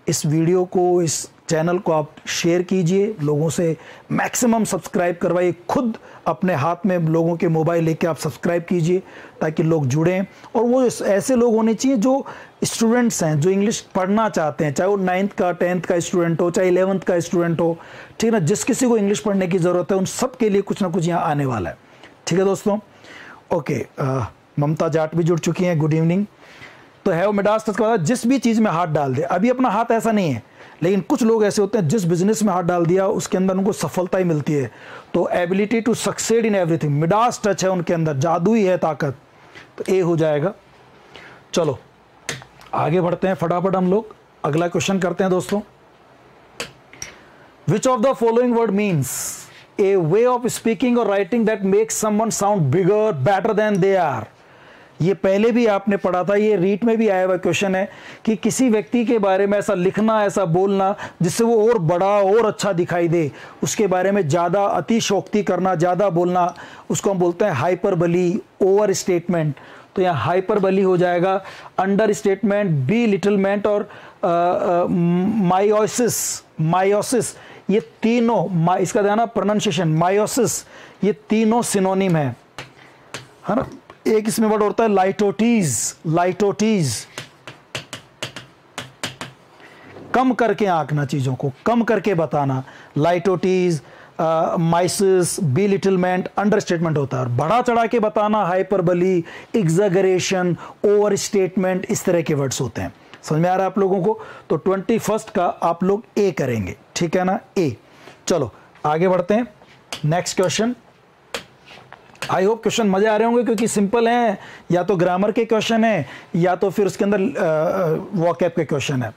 इस वीडियो को, इस चैनल को आप शेयर कीजिए, लोगों से मैक्सिमम सब्सक्राइब करवाइए। खुद अपने हाथ में लोगों के मोबाइल लेके आप सब्सक्राइब कीजिए ताकि लोग जुड़ें। और वो ऐसे लोग होने चाहिए जो स्टूडेंट्स हैं, जो इंग्लिश पढ़ना चाहते हैं, चाहे वो 9th का 10th का स्टूडेंट हो, चाहे 11th का स्टूडेंट हो, ठीक है ना। जिस किसी को इंग्लिश पढ़ने की ज़रूरत है उन सब के लिए कुछ ना कुछ यहाँ आने वाला है, ठीक है दोस्तों। ओके, ममता जाट भी जुड़ चुकी हैं, गुड इवनिंग। तो हैव मिडास तक का जिस भी चीज़ में हाथ डाल दे। अभी अपना हाथ ऐसा नहीं है, लेकिन कुछ लोग ऐसे होते हैं जिस बिजनेस में हाथ डाल दिया उसके अंदर उनको सफलता ही मिलती है। तो ability to succeed in everything, Midas touch है उनके अंदर, जादू ही है, ताकत। तो ए हो जाएगा। चलो आगे बढ़ते हैं फटाफट, हम लोग अगला क्वेश्चन करते हैं दोस्तों। Which of the following word means a way of speaking और writing that makes someone sound bigger better than they are. ये पहले भी आपने पढ़ा था, ये रीट में भी आया हुआ क्वेश्चन है कि किसी व्यक्ति के बारे में ऐसा लिखना, ऐसा बोलना जिससे वो और बड़ा और अच्छा दिखाई दे, उसके बारे में ज़्यादा अतिशयोक्ति करना, ज़्यादा बोलना, उसको हम बोलते हैं हाइपरबली, ओवर स्टेटमेंट। तो यहाँ हाइपरबली हो जाएगा, अंडर स्टेटमेंट, बी लिटिलमेंट और मायोसिस, ये तीनों, इसका ध्यान प्रोनाउंसिएशन, मायोसिस, ये तीनों सिनोनिम है ना। एक इसमें वर्ड होता है लाइटोटीज, कम करके आंकना, चीजों को कम करके बताना, लाइटोटीज, माइसिस, बी लिटिलमेंट, अंडरस्टेटमेंट होता है। और बढ़ा चढ़ा के बताना हाइपरबली, एग्जैगरेशन, ओवर स्टेटमेंट, इस तरह के वर्ड्स होते हैं। समझ में आ रहा है आप लोगों को। तो 21st का आप लोग ए करेंगे, ठीक है ना, ए। चलो आगे बढ़ते हैं, next question. I hope question मजे आ रहे होंगे, क्योंकि सिंपल हैं, या तो ग्रामर के क्वेश्चन है या तो फिर उसके अंदर वॉकैब के क्वेश्चन है।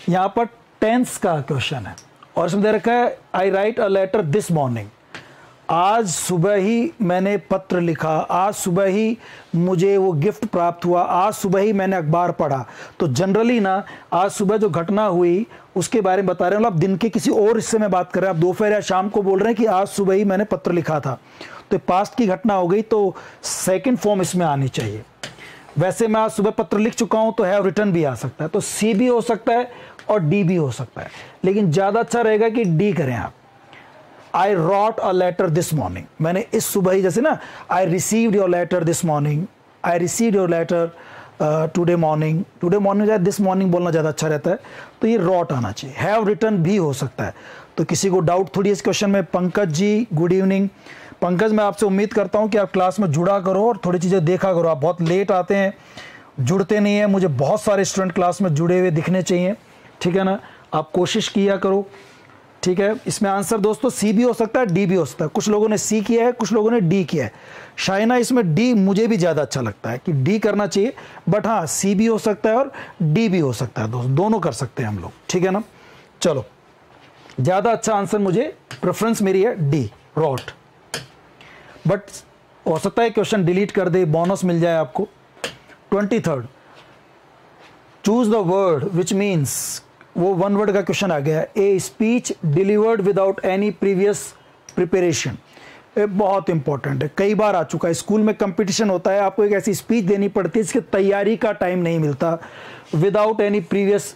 यहाँ पर टेंस का क्वेश्चन है और इसमें दे रखा है I write a letter this morning. आज सुबह ही मैंने पत्र लिखा, आज सुबह ही मुझे वो गिफ्ट प्राप्त हुआ, आज सुबह ही मैंने अखबार पढ़ा। तो जनरली ना आज सुबह जो घटना हुई उसके बारे में बता रहे हैं, मतलब दिन के किसी और हिस्से में बात कर रहे हैं। आप दोपहर या शाम को बोल रहे हैं कि आज सुबह ही मैंने पत्र लिखा था, तो पास्ट की घटना हो गई, तो सेकंड फॉर्म इसमें आनी चाहिए। वैसे मैं आज सुबह पत्र लिख चुका हूं तो हैव रिटन भी आ सकता है, तो सी भी हो सकता है और डी भी हो सकता है, लेकिन ज़्यादा अच्छा रहेगा कि डी करें आप। I wrote a letter this morning, मैंने इस सुबह ही, जैसे ना I received your letter this morning, I received your letter today morning या दिस मॉर्निंग बोलना ज़्यादा अच्छा रहता है, तो ये रॉट आना चाहिए। हैव रिटन भी हो सकता है। तो किसी को डाउट थोड़ी इस क्वेश्चन में। Pankaj ji good evening. पंकज, मैं आपसे उम्मीद करता हूँ कि आप क्लास में जुड़ा करो और थोड़ी चीज़ें देखा करो। आप बहुत लेट आते हैं, जुड़ते नहीं हैं। मुझे बहुत सारे स्टूडेंट क्लास में जुड़े हुए दिखने चाहिए, ठीक है ना। आप कोशिश किया करो, ठीक है। इसमें आंसर दोस्तों सी भी हो सकता है, डी भी हो सकता है। कुछ लोगों ने सी किया है, कुछ लोगों ने डी किया है। शाइना, इसमें डी मुझे भी ज़्यादा अच्छा लगता है कि डी करना चाहिए, बट हाँ सी भी हो सकता है और डी भी हो सकता है दोस्तों, दोनों कर सकते हैं हम लोग, ठीक है ना। चलो, ज़्यादा अच्छा आंसर मुझे प्रेफरेंस मेरी है डी, रॉट। बट हो सकता है क्वेश्चन डिलीट कर दे, बोनस मिल जाए आपको। 23rd, choose the word which means, वो वन वर्ड का क्वेश्चन आ गया। A speech delivered without any previous preparation. ये बहुत इंपॉर्टेंट है, कई बार आ चुका है। स्कूल में कंपटीशन होता है, आपको एक ऐसी स्पीच देनी पड़ती है जिसकी तैयारी का टाइम नहीं मिलता, विदाउट एनी प्रीवियस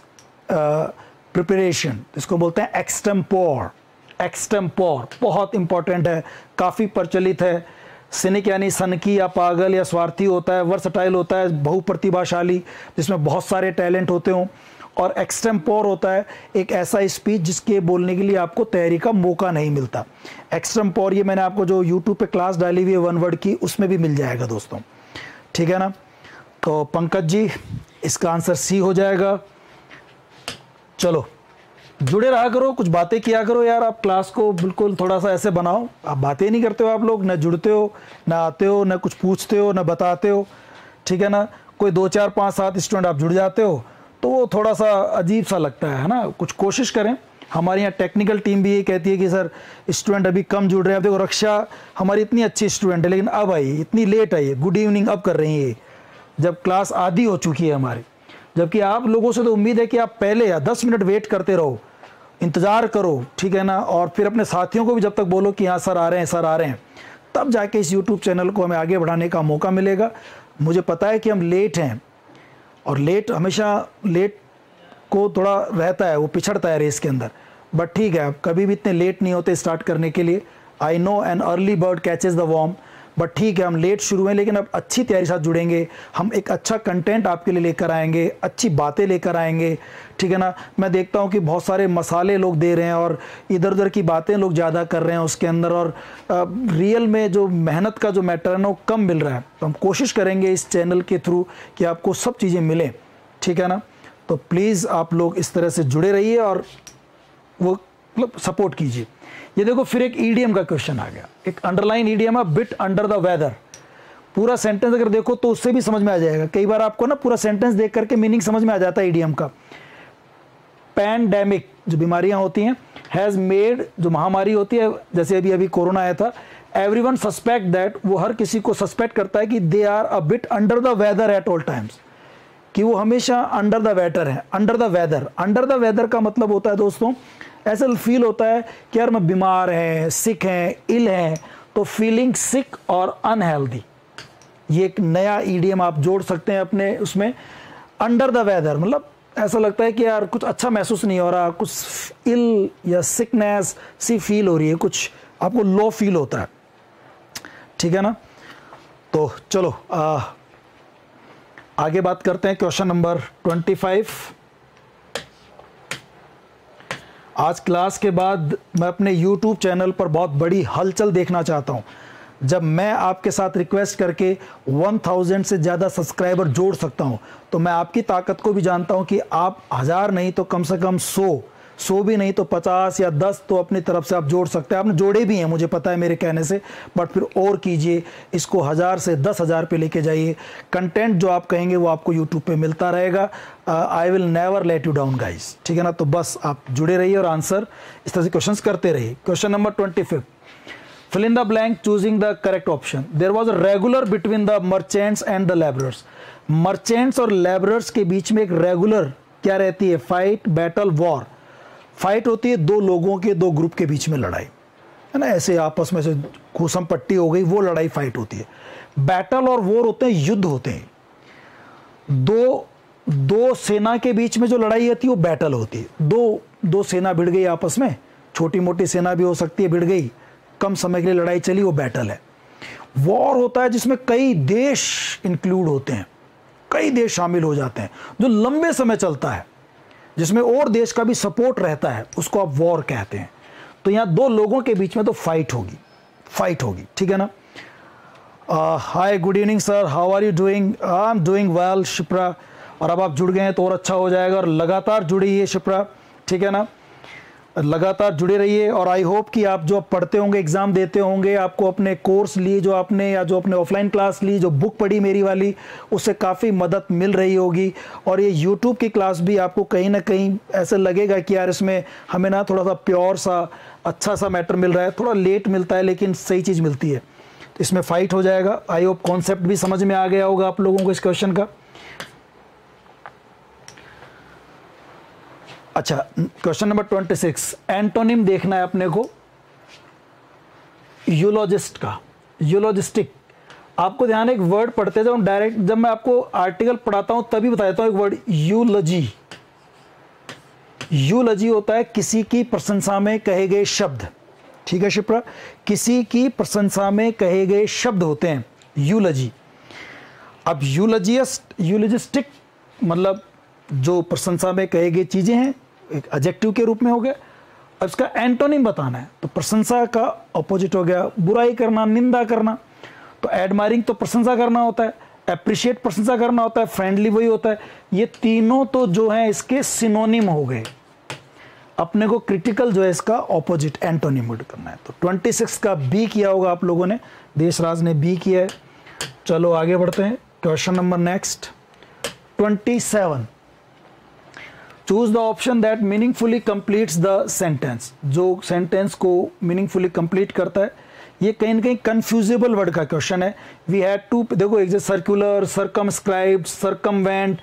प्रिपरेशन। इसको बोलते हैं एक्सटेम्पोर। एक्सटेम्पोर बहुत इंपॉर्टेंट है, काफ़ी प्रचलित है। सिनिक यानी सनकी या पागल या स्वार्थी होता है। वर्सटाइल होता है, बहुप्रतिभाशाली, जिसमें बहुत सारे टैलेंट होते हों। और एक्सटेम्पोर होता है एक ऐसा स्पीच जिसके बोलने के लिए आपको तैयारी का मौका नहीं मिलता। एक्सटेम्पोर, ये मैंने आपको जो यूट्यूब पे क्लास डाली हुई है वन वर्ड की, उसमें भी मिल जाएगा दोस्तों, ठीक है ना। तो पंकज जी, इसका आंसर सी हो जाएगा। चलो, जुड़े रहा करो, कुछ बातें किया करो यार। आप क्लास को बिल्कुल थोड़ा सा ऐसे बनाओ। आप बातें नहीं करते हो, आप लोग ना जुड़ते हो, ना आते हो, ना कुछ पूछते हो, ना बताते हो, ठीक है ना। कोई 2 4 5 7 स्टूडेंट आप जुड़ जाते हो तो वो थोड़ा सा अजीब सा लगता है ना। कुछ कोशिश करें। हमारे यहाँ टेक्निकल टीम भी ये कहती है कि सर स्टूडेंट अभी कम जुड़ रहे हैं। अब देखो, रक्षा हमारी इतनी अच्छी स्टूडेंट है, लेकिन अब आई, इतनी लेट आई है, गुड इवनिंग अब कर रही है, जब क्लास आधी हो चुकी है हमारी। जबकि आप लोगों से तो उम्मीद है कि आप पहले या 10 मिनट वेट करते रहो, इंतज़ार करो, ठीक है ना। और फिर अपने साथियों को भी जब तक बोलो कि हाँ सर आ रहे हैं, सर आ रहे हैं, तब जाके इस यूट्यूब चैनल को हमें आगे बढ़ाने का मौका मिलेगा। मुझे पता है कि हम लेट हैं, और लेट हमेशा, लेट को थोड़ा रहता है, वो पिछड़ता है रेस के अंदर, बट ठीक है, आप कभी भी इतने लेट नहीं होते स्टार्ट करने के लिए। I know an early bird catches the worm, but ठीक है, हम लेट शुरू हैं, लेकिन अब अच्छी तैयारी साथ जुड़ेंगे। हम एक अच्छा कंटेंट आपके लिए लेकर आएंगे, अच्छी बातें लेकर आएंगे, ठीक है ना। मैं देखता हूँ कि बहुत सारे मसाले लोग दे रहे हैं और इधर उधर की बातें लोग ज़्यादा कर रहे हैं उसके अंदर, और रियल में जो मेहनत का जो मैटर है ना वो कम मिल रहा है। तो हम कोशिश करेंगे इस चैनल के थ्रू कि आपको सब चीज़ें मिलें, ठीक है ना। तो प्लीज़ आप लोग इस तरह से जुड़े रहिए और वो मतलब सपोर्ट कीजिए। ये देखो, फिर एक ईडीएम का क्वेश्चन आ गया, एक अंडरलाइन ईडीएम है, बिट अंडर द वेदर। पूरा सेंटेंस अगर देखो तो उससे भी समझ में आ जाएगा। कई बार आपको ना पूरा सेंटेंस देख करके मीनिंग समझ में आ जाता है ईडीएम का। पैंडेमिक, जो बीमारियां होती हैं, हैज़ मेड, जो महामारी होती है, जैसे अभी अभी कोरोना आया था, एवरीवन सस्पेक्ट दैट, वो हर किसी को सस्पेक्ट करता है कि they are a bit under the weather at all times, कि वो हमेशा अंडर द वेदर है। Under the weather, under the weather का मतलब होता है दोस्तों, ऐसा फील होता है कि यार मैं बीमार है, सिक है, इल है, तो फीलिंग सिक और अनहेल्दी। ये एक नया ईडीएम आप जोड़ सकते हैं अपने उसमें। अंडर द वेदर मतलब ऐसा लगता है कि यार कुछ अच्छा महसूस नहीं हो रहा, कुछ इल या सिकनेस सी फील हो रही है, कुछ आपको लो फील होता है, ठीक है ना। तो चलो आगे बात करते हैं। Question number 25। आज क्लास के बाद मैं अपने YouTube चैनल पर बहुत बड़ी हलचल देखना चाहता हूं। जब मैं आपके साथ रिक्वेस्ट करके 1000 से ज़्यादा सब्सक्राइबर जोड़ सकता हूं, तो मैं आपकी ताकत को भी जानता हूं कि आप 1000 नहीं तो कम से कम 100 भी नहीं तो 50 या 10 तो अपनी तरफ से आप जोड़ सकते हैं। आपने जोड़े भी हैं, मुझे पता है मेरे कहने से, बट फिर और कीजिए, इसको 1000 से 10,000 पे लेके जाइए। कंटेंट जो आप कहेंगे वो आपको यूट्यूब पे मिलता रहेगा। I will never let you down guys, ठीक है ना। तो बस आप जुड़े रहिए और आंसर इस तरह से क्वेश्चंस करते रहिए। Question number 25, fill in the blank choosing the correct option. There was a regular between the merchants and the laborers. Merchants और laborers के बीच में एक रेगुलर क्या रहती है? Fight, battle, war. फाइट होती है दो लोगों के, दो ग्रुप के बीच में लड़ाई, है ना, ऐसे आपस में से घूसम पट्टी हो गई, वो लड़ाई फाइट होती है। बैटल और वॉर होते हैं, युद्ध होते हैं। दो सेना के बीच में जो लड़ाई होती है वो बैटल होती है। दो सेना भिड़ गई आपस में, छोटी मोटी सेना भी हो सकती है, भिड़ गई, कम समय के लिए लड़ाई चली, वो बैटल है। वॉर होता है जिसमें कई देश इंक्लूड होते हैं, कई देश शामिल हो जाते हैं, जो लंबे समय चलता है, जिसमें और देश का भी सपोर्ट रहता है, उसको आप वॉर कहते हैं। तो यहाँ दो लोगों के बीच में तो फाइट होगी, ठीक है ना। Hi, good evening sir, how are you doing? I am doing well Shipra. और अब आप जुड़ गए हैं तो और अच्छा हो जाएगा, और लगातार जुड़िए शिप्रा, ठीक है ना, लगातार जुड़े रहिए। और आई होप कि आप जो पढ़ते होंगे, एग्ज़ाम देते होंगे, आपको अपने कोर्स लिए जो आपने, या जो अपने ऑफलाइन क्लास ली, जो बुक पढ़ी मेरी वाली, उससे काफ़ी मदद मिल रही होगी। और ये यूट्यूब की क्लास भी आपको कहीं ना कहीं ऐसे लगेगा कि यार इसमें हमें ना थोड़ा सा प्योर सा अच्छा सा मैटर मिल रहा है, थोड़ा लेट मिलता है लेकिन सही चीज़ मिलती है। तो इसमें फाइट हो जाएगा। आई होप कॉन्सेप्ट भी समझ में आ गया होगा आप लोगों को इस क्वेश्चन का। अच्छा, क्वेश्चन नंबर 26, एंटोनिम देखना है अपने को यूलॉजिस्ट का, यूलॉजिस्टिक। आपको ध्यान, एक वर्ड पढ़ते जाओ डायरेक्ट, जब मैं आपको आर्टिकल पढ़ाता हूं तभी बता देता हूं एक वर्ड, यूलॉजी। यूलॉजी होता है किसी की प्रशंसा में कहे गए शब्द, ठीक है शिप्रा, किसी की प्रशंसा में कहे गए शब्द होते हैं यूलॉजी। अब यूलॉजिस्टिक मतलब जो प्रशंसा में कहे गए चीजें हैं, एक एडजेक्टिव के रूप में हो गया। अब इसका एंटोनिम बताना है, तो प्रशंसा का ऑपोजिट हो गया बुराई करना, निंदा करना। तो एडमायरिंग तो प्रशंसा करना होता है, एप्रिशिएट प्रशंसा करना होता है, फ्रेंडली वही होता है। ये तीनों तो जो है इसके सिनोनिम हो गए। अपने को क्रिटिकल जो है इसका ऑपोजिट एंटोनिम करना है। तो 26 का बी किया होगा आप लोगों ने, देशराज ने बी किया है। चलो आगे बढ़ते हैं, question number next 27, choose the option that meaningfully completes the sentence. जो सेंटेंस को मीनिंगफुली कंप्लीट करता है। ये कहीं ना कहीं कंफ्यूजेबल वर्ड का क्वेश्चन है। वी हैड टू, देखो एक सर्कुलर, सरकमस्क्राइब्ड, सरकमवेंट,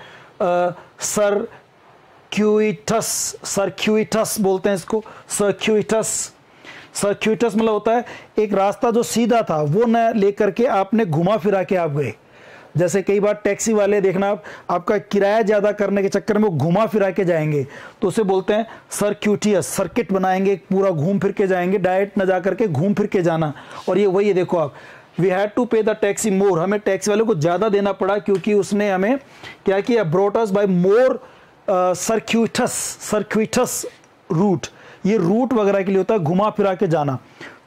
सर्क्यूटस बोलते हैं इसको, सर्क्यूटस मतलब होता है एक रास्ता जो सीधा था वो न लेकर के आपने घुमा फिरा के आप गए। जैसे कई बार टैक्सी वाले देखना, आपका किराया ज़्यादा करने के चक्कर में वो घुमा फिरा के जाएंगे, तो उसे बोलते हैं सर्क्यूटियस। सर्किट बनाएंगे, पूरा घूम फिर के जाएंगे, डायरेक्ट न जा करके घूम फिर के जाना। और ये वही है, देखो आप, वी हैड टू पे द टैक्सी मोर, हमें टैक्सी वाले को ज़्यादा देना पड़ा क्योंकि उसने हमें क्या किया, ब्रॉट अस बाय मोर सर्क्यूटस रूट। ये रूट वगैरह के लिए होता है घुमा फिरा के जाना।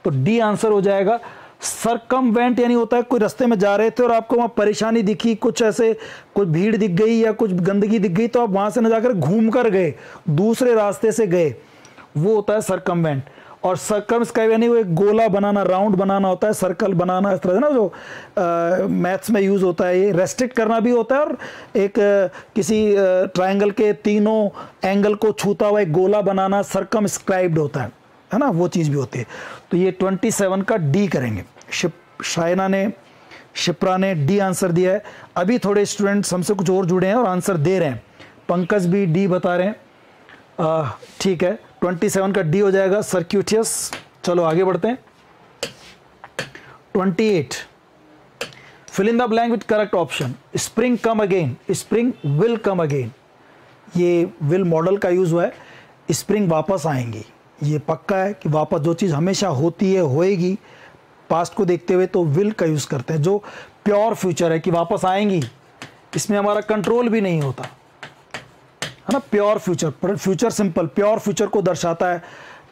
तो डी आंसर हो जाएगा। सरकमवेंट यानी होता है कोई रास्ते में जा रहे थे और आपको वहाँ परेशानी दिखी, कुछ ऐसे कुछ भीड़ दिख गई या कुछ गंदगी दिख गई, तो आप वहाँ से न जाकर घूम कर गए, दूसरे रास्ते से गए, वो होता है सरकमवेंट। और सर्कमस्क्राइब यानी वो एक गोला बनाना, राउंड बनाना होता है, सर्कल बनाना, इस तरह से ना जो मैथ्स में यूज़ होता है। ये रेस्ट्रिक्ट करना भी होता है, और एक किसी ट्रायंगल के तीनों एंगल को छूता हुआ एक गोला बनाना सर्कमस्क्राइब्ड होता है ना, वो चीज़ भी होती है। तो ये 27 का डी करेंगे। शायना ने, शिप्रा ने डी आंसर दिया है। अभी थोड़े स्टूडेंट्स हमसे कुछ और जुड़े हैं और आंसर दे रहे हैं। पंकज भी डी बता रहे हैं, ठीक है। 27 का डी हो जाएगा, सर्क्यूटियस। चलो आगे बढ़ते हैं। 28, fill in the blank with correct option. Spring come again, spring will come again. ये विल मॉडल का यूज हुआ है, स्प्रिंग वापस आएंगी, ये पक्का है कि वापस जो चीज़ हमेशा होती है होएगी, पास्ट को देखते हुए तो विल का यूज़ करते हैं। जो प्योर फ्यूचर है कि वापस आएंगी, इसमें हमारा कंट्रोल भी नहीं होता है ना। Pure future, future simple pure future को दर्शाता है,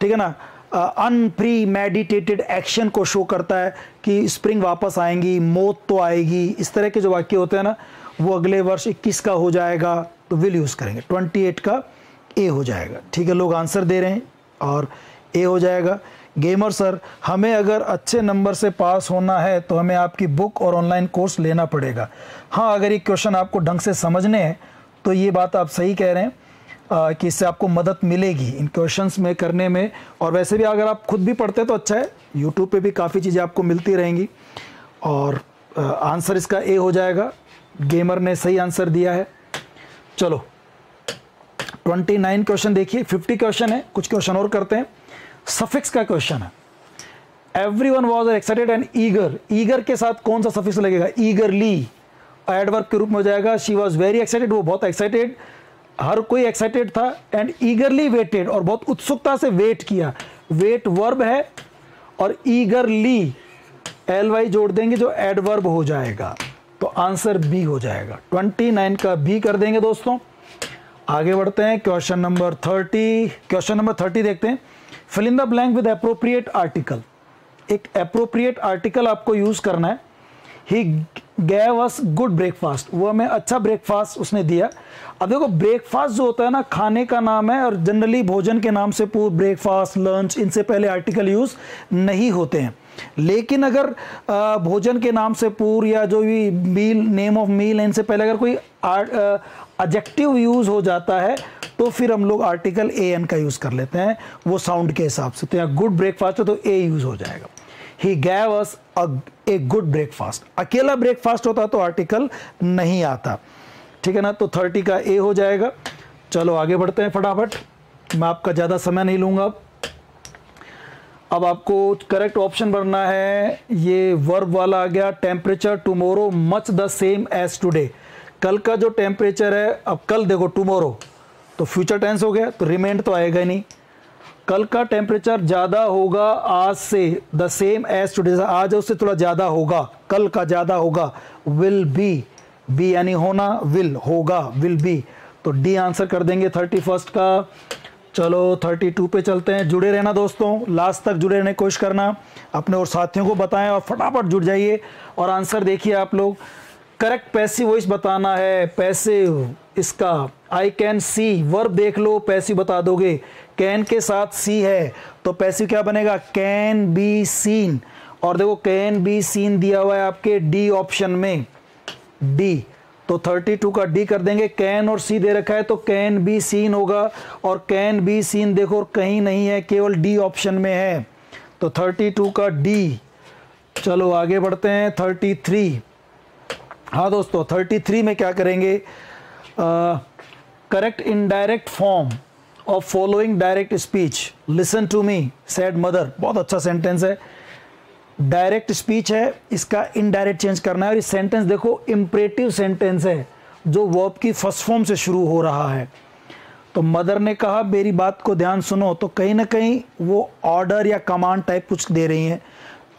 ठीक है ना। अनप्रीमेडिटेटेड एक्शन को शो करता है कि स्प्रिंग वापस आएंगी, मौत तो आएगी, इस तरह के जो वाक्य होते हैं ना, वो अगले वर्ष 21 का हो जाएगा, तो विल यूज़ करेंगे। 28 का ए हो जाएगा, ठीक है। लोग आंसर दे रहे हैं और ए हो जाएगा। गेमर सर, हमें अगर अच्छे नंबर से पास होना है तो हमें आपकी बुक और ऑनलाइन कोर्स लेना पड़ेगा। हाँ, अगर ये क्वेश्चन आपको ढंग से समझने हैं तो ये बात आप सही कह रहे हैं कि इससे आपको मदद मिलेगी इन क्वेश्चंस में करने में। और वैसे भी अगर आप खुद भी पढ़ते हैं तो अच्छा है, यूट्यूब पे भी काफ़ी चीज़ें आपको मिलती रहेंगी। और आंसर इसका ए हो जाएगा। गेमर ने सही आंसर दिया है। चलो 29 क्वेश्चन देखिए, 50 क्वेश्चन है, कुछ क्वेश्चन और करते हैं। सफिक्स का क्वेश्चन है। Everyone was excited and eager, eager के साथ कौन सा सफिक्स लगेगा? ईगरली एडवर्ब के रूप में हो जाएगा। शी वॉज वेरी एक्साइटेड, वो बहुत एक्साइटेड, हर कोई एक्साइटेड था। एंड ईगरली वेटेड, और बहुत उत्सुकता से वेट किया। वेट वर्ब है और ईगरली ly जोड़ देंगे जो एडवर्ब हो जाएगा। तो आंसर बी हो जाएगा। 29 का बी कर देंगे दोस्तों। आगे बढ़ते हैं क्वेश्चन नंबर 30। क्वेश्चन नंबर 30 देखते हैं। Fill in the blank with appropriate article. एक एप्रोप्रिएट आर्टिकल आपको यूज करना है। He gave us good breakfast, वो हमें अच्छा ब्रेकफास्ट उसने दिया। अब देखो ब्रेकफास्ट जो होता है ना, खाने का नाम है और जनरली भोजन के नाम से पूरा ब्रेकफास्ट, लंच, इनसे पहले आर्टिकल यूज नहीं होते हैं। लेकिन अगर भोजन के नाम से पूर्व या जो भी मील, नेम ऑफ मील, इनसे पहले अगर कोई एडजेक्टिव यूज हो जाता है तो फिर हम लोग आर्टिकल ए एन का यूज कर लेते हैं वो साउंड के हिसाब से। तो यहाँ गुड ब्रेकफास्ट है तो ए यूज हो जाएगा। He gave us a good breakfast. अकेला ब्रेकफास्ट होता तो आर्टिकल नहीं आता, ठीक है ना। तो 30 का ए हो जाएगा। चलो आगे बढ़ते हैं फटाफट, मैं आपका ज़्यादा समय नहीं लूँगा। अब आपको करेक्ट ऑप्शन भरना है। ये वर्ब वाला आ गया। Temperature tomorrow much the same as today. कल का जो टेम्परेचर है, अब कल देखो टुमारो तो फ्यूचर टेंस हो गया तो रिमेंड तो आएगा ही नहीं। कल का टेम्परेचर ज़्यादा होगा आज से, द सेम एज टुडे, आज उससे थोड़ा ज़्यादा होगा, कल का ज़्यादा होगा। विल बी यानी होना, विल होगा, विल बी। तो डी आंसर कर देंगे 31 का। चलो 32 पे चलते हैं। जुड़े रहना दोस्तों, लास्ट तक जुड़े रहने की कोशिश करना, अपने और साथियों को बताएं और फटाफट जुड़ जाइए और आंसर देखिए आप लोग। करेक्ट पैसिव वॉइस बताना है। पैसिव इसका आई कैन सी, वर्ब देख लो, पैसिव बता दोगे। कैन के साथ सी है तो पैसिव क्या बनेगा, कैन बी सीन। और देखो कैन बी सीन दिया हुआ है आपके डी ऑप्शन में, डी। तो 32 का डी कर देंगे। कैन और सी दे रखा है तो कैन बी सीन होगा, और कैन बी सीन देखो कहीं नहीं है, केवल डी ऑप्शन में है। तो 32 का डी। चलो आगे बढ़ते हैं 33। हाँ दोस्तों 33 में क्या करेंगे, correct indirect form of following direct speech. Listen to me said mother, बहुत अच्छा सेंटेंस है। डायरेक्ट स्पीच है, इसका इनडायरेक्ट चेंज करना है। और इस सेंटेंस देखो इंपरेटिव सेंटेंस है जो वर्ब की फर्स्ट फॉर्म से शुरू हो रहा है। तो मदर ने कहा मेरी बात को ध्यान सुनो, तो कहीं ना कहीं वो ऑर्डर या कमांड टाइप कुछ दे रही हैं।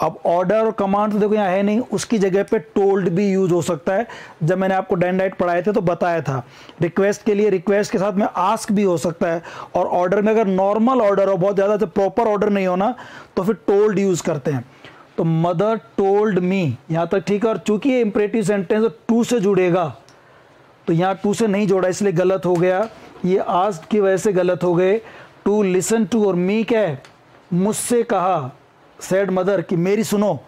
अब ऑर्डर और कमांड तो देखो यहाँ है नहीं, उसकी जगह पे टोल्ड भी यूज हो सकता है। जब मैंने आपको डेंडाइट पढ़ाए थे तो बताया था, रिक्वेस्ट के लिए रिक्वेस्ट के साथ में आस्क भी हो सकता है। और ऑर्डर में अगर नॉर्मल ऑर्डर हो, बहुत ज़्यादा प्रॉपर ऑर्डर नहीं होना, तो फिर टोल्ड यूज करते हैं। तो मदर टोल्ड मी, यहाँ तक ठीक है। और चूंकि ये इंपरेटिव सेंटेंस टू से जुड़ेगा तो यहाँ टू से नहीं जोड़ा, इसलिए गलत हो गया। ये आस्क की वजह से गलत हो गए। टू लिसन टू, और मी क्या है, मुझसे कहा, सेड मदर कि मेरी सुनो,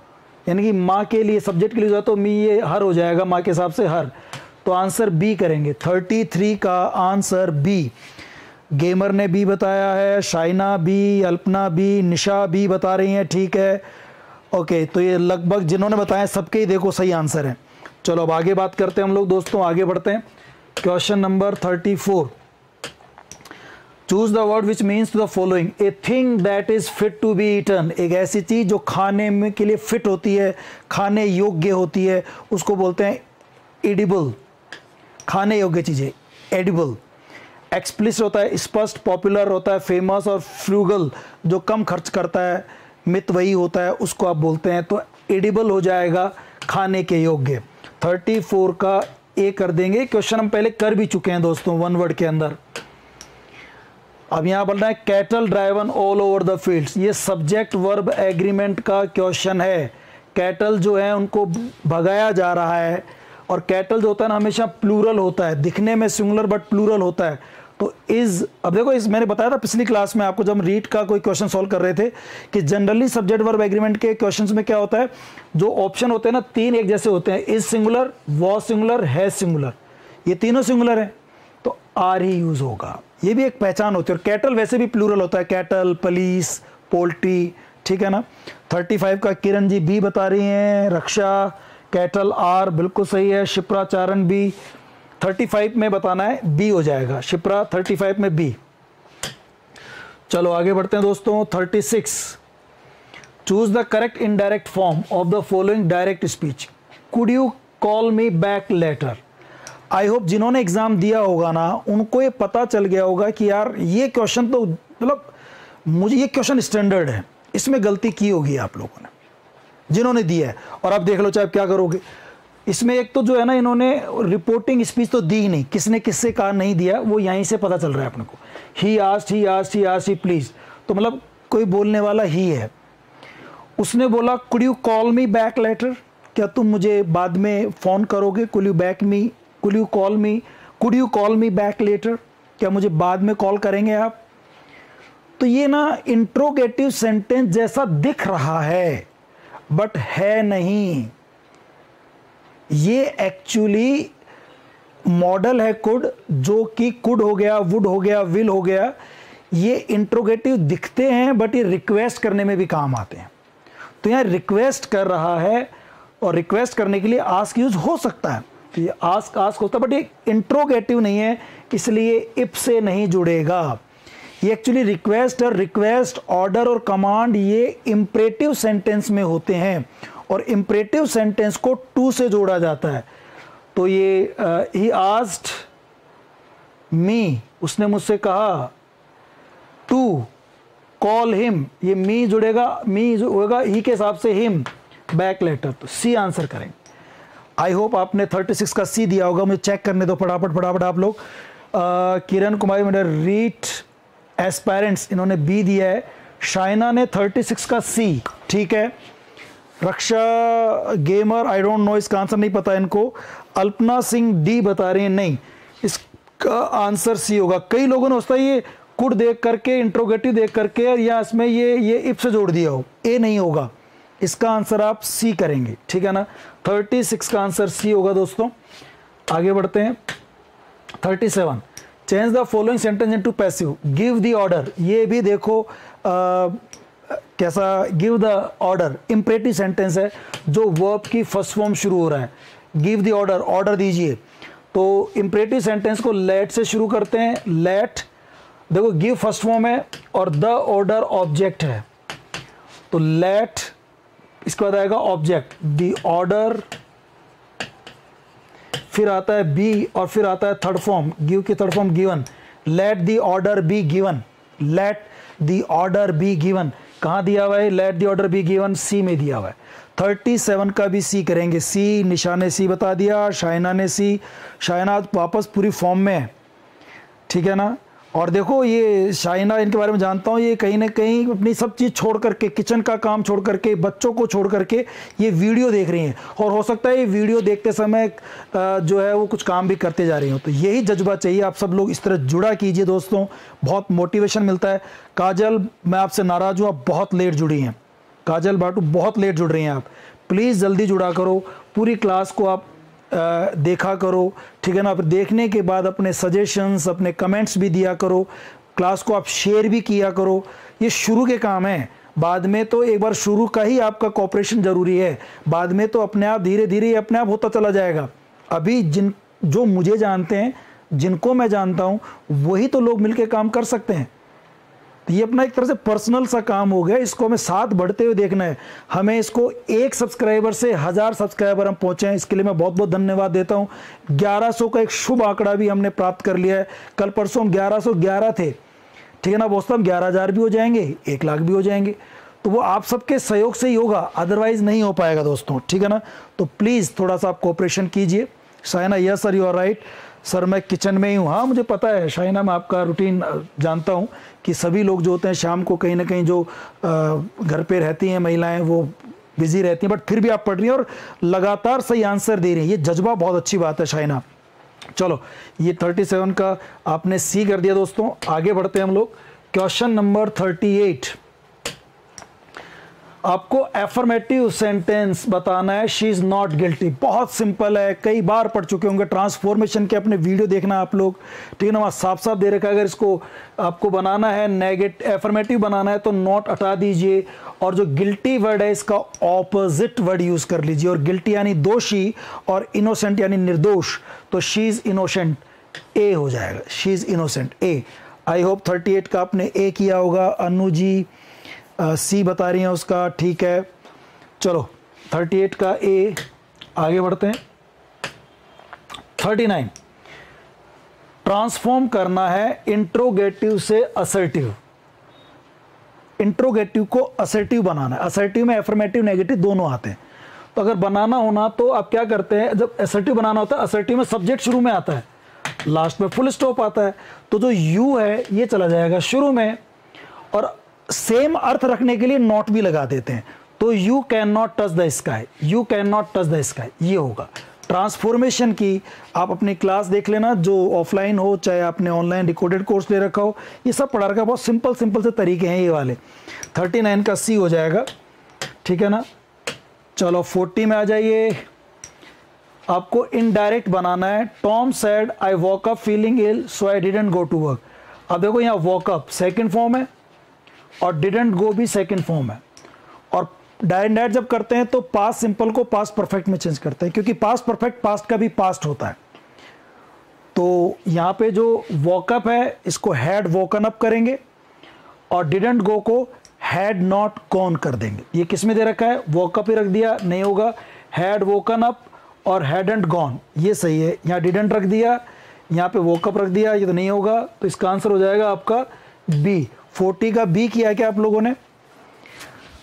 यानी कि माँ के लिए, सब्जेक्ट के लिए जाए तो मी ये हर हो जाएगा, माँ के हिसाब से हर। तो आंसर बी करेंगे। 33 का आंसर बी। गेमर ने बी बताया है, शाइना बी, अल्पना बी, निशा बी बता रही हैं, ठीक है ओके। तो ये लगभग जिन्होंने बताया सबके ही देखो सही आंसर है। चलो अब आगे बात करते हैं हम लोग दोस्तों, आगे बढ़ते हैं। Question number 34। Choose the word which means to the following, a thing that is fit to be eaten. एक ऐसी चीज जो खाने में के लिए फिट होती है, खाने योग्य होती है, उसको बोलते हैं एडिबल, खाने योग्य चीजें, एडिबल। एक्सप्लिसिट होता है स्पष्ट, पॉपुलर होता है फेमस, और फ्रूगल जो कम खर्च करता है, मित वही होता है, उसको आप बोलते हैं। तो एडिबल हो जाएगा, खाने के योग्य। 34 का ए कर देंगे। क्वेश्चन हम पहले कर भी चुके हैं दोस्तों वन वर्ड के अंदर। अब यहाँ बोल रहा है cattle driven all over the fields. ये सब्जेक्ट वर्ब एग्रीमेंट का क्वेश्चन है। कैटल जो है उनको भगाया जा रहा है, और कैटल जो होता है ना हमेशा प्लूरल होता है, दिखने में सिंगुलर बट प्लूरल होता है। तो इज, अब देखो इस मैंने बताया था पिछली क्लास में आपको जब रीड का कोई क्वेश्चन सॉल्व कर रहे थे कि जनरली सब्जेक्ट वर्ब एग्रीमेंट के क्वेश्चंस में क्या होता है, जो ऑप्शन होते हैं ना तीन एक जैसे होते हैं, इज सिंगुलर, वॉज सिंगुलर, है सिंगुलर, ये तीनों सिंगुलर है तो आर ही यूज होगा। ये भी एक पहचान होती है। और कैटल वैसे भी प्लूरल होता है, कैटल, पुलिस, पोल्ट्री, ठीक है ना। 35 का किरण जी बी बता रही हैं, रक्षा कैटल आर बिल्कुल सही है, शिप्रा चारण बी। 35 में बताना है बी हो जाएगा, शिप्रा 35 में बी। चलो आगे बढ़ते हैं दोस्तों 36। Choose the correct indirect form of the following direct speech. Could you call me back later. I hope जिन्होंने एग्जाम दिया होगा ना उनको ये पता चल गया होगा कि यार ये क्वेश्चन तो मतलब मुझे ये क्वेश्चन स्टैंडर्ड है, इसमें गलती की होगी आप लोगों ने जिन्होंने दिया है। और आप देख लो चाहे क्या करोगे, इसमें एक तो जो है ना, इन्होंने रिपोर्टिंग स्पीच तो दी ही नहीं, किसने किससे कहा नहीं दिया वो यहीं से पता चल रहा है अपने को। ही आस्क्ड प्लीज, तो मतलब कोई बोलने वाला ही है। उसने बोला could you call me back later, क्या तुम मुझे बाद में फ़ोन करोगे? Could you call me back later, क्या मुझे बाद में कॉल करेंगे आप? तो ये ना इंट्रोगेटिव सेंटेंस जैसा दिख रहा है बट है नहीं, ये एक्चुअली मॉडल है कुड, जो कि कुड हो गया, वुड हो गया, विल हो गया। ये इंट्रोगेटिव दिखते हैं बट ये रिक्वेस्ट करने में भी काम आते हैं। तो यहाँ रिक्वेस्ट कर रहा है और रिक्वेस्ट करने के लिए आस्क यूज हो सकता है, तो ये आस्क होता है, बट ये इंट्रोगेटिव नहीं है, इसलिए इफ से नहीं जुड़ेगा। ये एक्चुअली रिक्वेस्ट, ऑर्डर और कमांड ये इंपरेटिव सेंटेंस में होते हैं और इंपरेटिव सेंटेंस को टू से जोड़ा जाता है। तो ये ही आस्क्ड मी, उसने मुझसे कहा, टू कॉल हिम, ये मी जुड़ेगा, मी होगा ही के हिसाब से हिम बैक लेटर, तो सी आंसर करेंगे। आई होप आपने 36 का सी दिया होगा, मुझे चेक करने दो फटाफट आप लोग। किरण कुमारी मैंने रीड एस्पायरेंट्स, इन्होंने बी दिया है। शाइना ने 36 का सी, ठीक है। रक्षा गेमर, आई डोंट नो, इसका आंसर नहीं पता इनको। अल्पना सिंह डी बता रहे हैं, नहीं, इसका आंसर सी होगा। कई लोगों ने उसका ये कुड देख करके, इंट्रोगेटिव देख करके या इसमें ये इफ से जोड़ दिया हो, ए नहीं होगा, इसका आंसर आप सी करेंगे, ठीक है ना। 36 का आंसर सी होगा दोस्तों। आगे बढ़ते हैं। 37, change the following sentence into passive, give the order, ये भी देखो कैसा, give the order imperative sentence है, जो वर्ब की फर्स्ट फॉर्म शुरू हो रहा है। गिव द ऑर्डर, ऑर्डर दीजिए, तो इंपरेटिव सेंटेंस को लेट से शुरू करते हैं। लेट, देखो गिव फर्स्ट फॉर्म है और द ऑर्डर ऑब्जेक्ट है, तो लेट, इसके बाद आएगा ऑब्जेक्ट, द ऑर्डर, फिर आता है बी और फिर आता है थर्ड फॉर्म, गिव की third form given. Let the order be given, let the order be given, कहाँ दिया हुआ है? Let the order be given, C में दिया हुआ है। 37 का भी सी करेंगे। सी, निशा ने सी बता दिया, शाइना ने सी, शाइना वापस पूरी फॉर्म में है, ठीक है ना। और देखो ये शाइना, इनके बारे में जानता हूँ, ये कहीं ना कहीं अपनी सब चीज़ छोड़ करके, किचन का काम छोड़ करके, बच्चों को छोड़ करके ये वीडियो देख रही हैं, और हो सकता है ये वीडियो देखते समय जो है वो कुछ काम भी करते जा रही हो। तो यही जज्बा चाहिए, आप सब लोग इस तरह जुड़ा कीजिए दोस्तों, बहुत मोटिवेशन मिलता है। काजल, मैं आपसे नाराज़ हूँ, आप बहुत लेट जुड़ी हैं। काजल बाटू, बहुत लेट जुड़ रही हैं आप, प्लीज़ जल्दी जुड़ा करो, पूरी क्लास को आप देखा करो, ठीक है ना। फिर देखने के बाद अपने सजेशंस, अपने कमेंट्स भी दिया करो, क्लास को आप शेयर भी किया करो। ये शुरू के काम है, बाद में तो एक बार शुरू का ही आपका कोऑपरेशन ज़रूरी है, बाद में तो अपने आप धीरे धीरे अपने आप होता चला जाएगा। अभी जो मुझे जानते हैं, जिनको मैं जानता हूँ, वही तो लोग मिलकर काम कर सकते हैं। तो ये अपना एक तरह से पर्सनल सा काम हो गया, इसको हमें साथ बढ़ते हुए देखना है। हमें इसको 1 सब्सक्राइबर से 1000 सब्सक्राइबर हम पहुंचे हैं, इसके लिए मैं बहुत बहुत धन्यवाद देता हूं। 1100 का एक शुभ आंकड़ा भी हमने प्राप्त कर लिया है। कल परसों हम 1111 थे, ठीक है ना दोस्तों। हम 11,000 भी हो जाएंगे, 1 लाख भी हो जाएंगे, तो वो आप सबके सहयोग से ही होगा, अदरवाइज नहीं हो पाएगा दोस्तों, ठीक है ना। तो प्लीज़ थोड़ा सा आप कोऑपरेशन कीजिए। Shaina, yes sir, you are right sir, मैं किचन में ही हूँ। हाँ, मुझे पता है शाइना, मैं आपका रूटीन जानता हूँ कि सभी लोग जो होते हैं शाम को कहीं ना कहीं जो घर पे रहती हैं महिलाएं, वो बिजी रहती हैं, बट फिर भी आप पढ़ रही हैं और लगातार सही आंसर दे रही हैं, ये जज्बा बहुत अच्छी बात है शाइना। चलो, ये 37 का आपने सी कर दिया दोस्तों। आगे बढ़ते हैं हम लोग। क्वेश्चन नंबर 38, आपको एफर्मेटिव सेंटेंस बताना है। शी इज नॉट गिल्टी, बहुत सिंपल है, कई बार पढ़ चुके होंगे। ट्रांसफॉर्मेशन के अपने वीडियो देखना आप लोग, ठीक है ना, वहाँ साफ साफ दे रखा है। अगर इसको आपको बनाना है नेगेटिव एफर्मेटिव बनाना है तो नॉट हटा दीजिए, और जो गिल्टी वर्ड है इसका ऑपोजिट वर्ड यूज कर लीजिए। और गिल्टी यानी दोषी और इनोसेंट यानी निर्दोष, तो शी इज इनोसेंट, ए हो जाएगा, she is innocent, A. I hope 38 का आपने ए किया होगा। अनु जी सी बता रही हैं उसका, ठीक है। चलो 38 का ए, आगे बढ़ते हैं। 39, ट्रांसफॉर्म करना है इंट्रोगेटिव से असर्टिव। इंट्रोगेटिव को असर्टिव बनाना है। असर्टिव में एफर्मेटिव नेगेटिव दोनों आते हैं, तो अगर बनाना होना तो आप क्या करते हैं, जब असर्टिव बनाना होता है, असर्टिव में सब्जेक्ट शुरू में आता है, लास्ट में फुल स्टॉप आता है, तो जो यू है ये चला जाएगा शुरू में, और सेम अर्थ रखने के लिए नॉट भी लगा देते हैं। तो you can not touch the sky, you can not touch the sky, ये होगा। ट्रांसफॉर्मेशन की आप अपनी क्लास देख लेना, जो ऑफलाइन हो चाहे आपने ऑनलाइन रिकॉर्डेड कोर्स ले रखा हो, ये सब पढ़ा रखा है। बहुत सिंपल सिंपल से तरीके हैं ये वाले। 39 का सी हो जाएगा, ठीक है ना। चलो 40 में आ जाइए। आपको इनडायरेक्ट बनाना है। Tom said I walk up feeling ill so I didn't go to work. अब देखो यहाँ वॉक अप सेकेंड फॉर्म है और डिडंट गो भी सेकेंड फॉर्म है, और डायरेक्ट जब करते हैं तो पास्ट सिंपल को पास्ट परफेक्ट में चेंज करते हैं, क्योंकि पास्ट परफेक्ट पास्ट का भी पास्ट होता है। तो यहाँ पे जो वॉकअप है इसको हैड वोकन अप करेंगे, और डिडंट गो को हैड नॉट गॉन कर देंगे। ये किस में दे रखा है, वॉकअप ही रख दिया, नहीं होगा। हैड वोकन अप और हैडंट गॉन, ये सही है। यहाँ डिडंट रख दिया, यहाँ पे वोकअप रख दिया, ये तो नहीं होगा। तो इसका आंसर हो जाएगा आपका बी। 40 का बी किया क्या आप लोगों ने।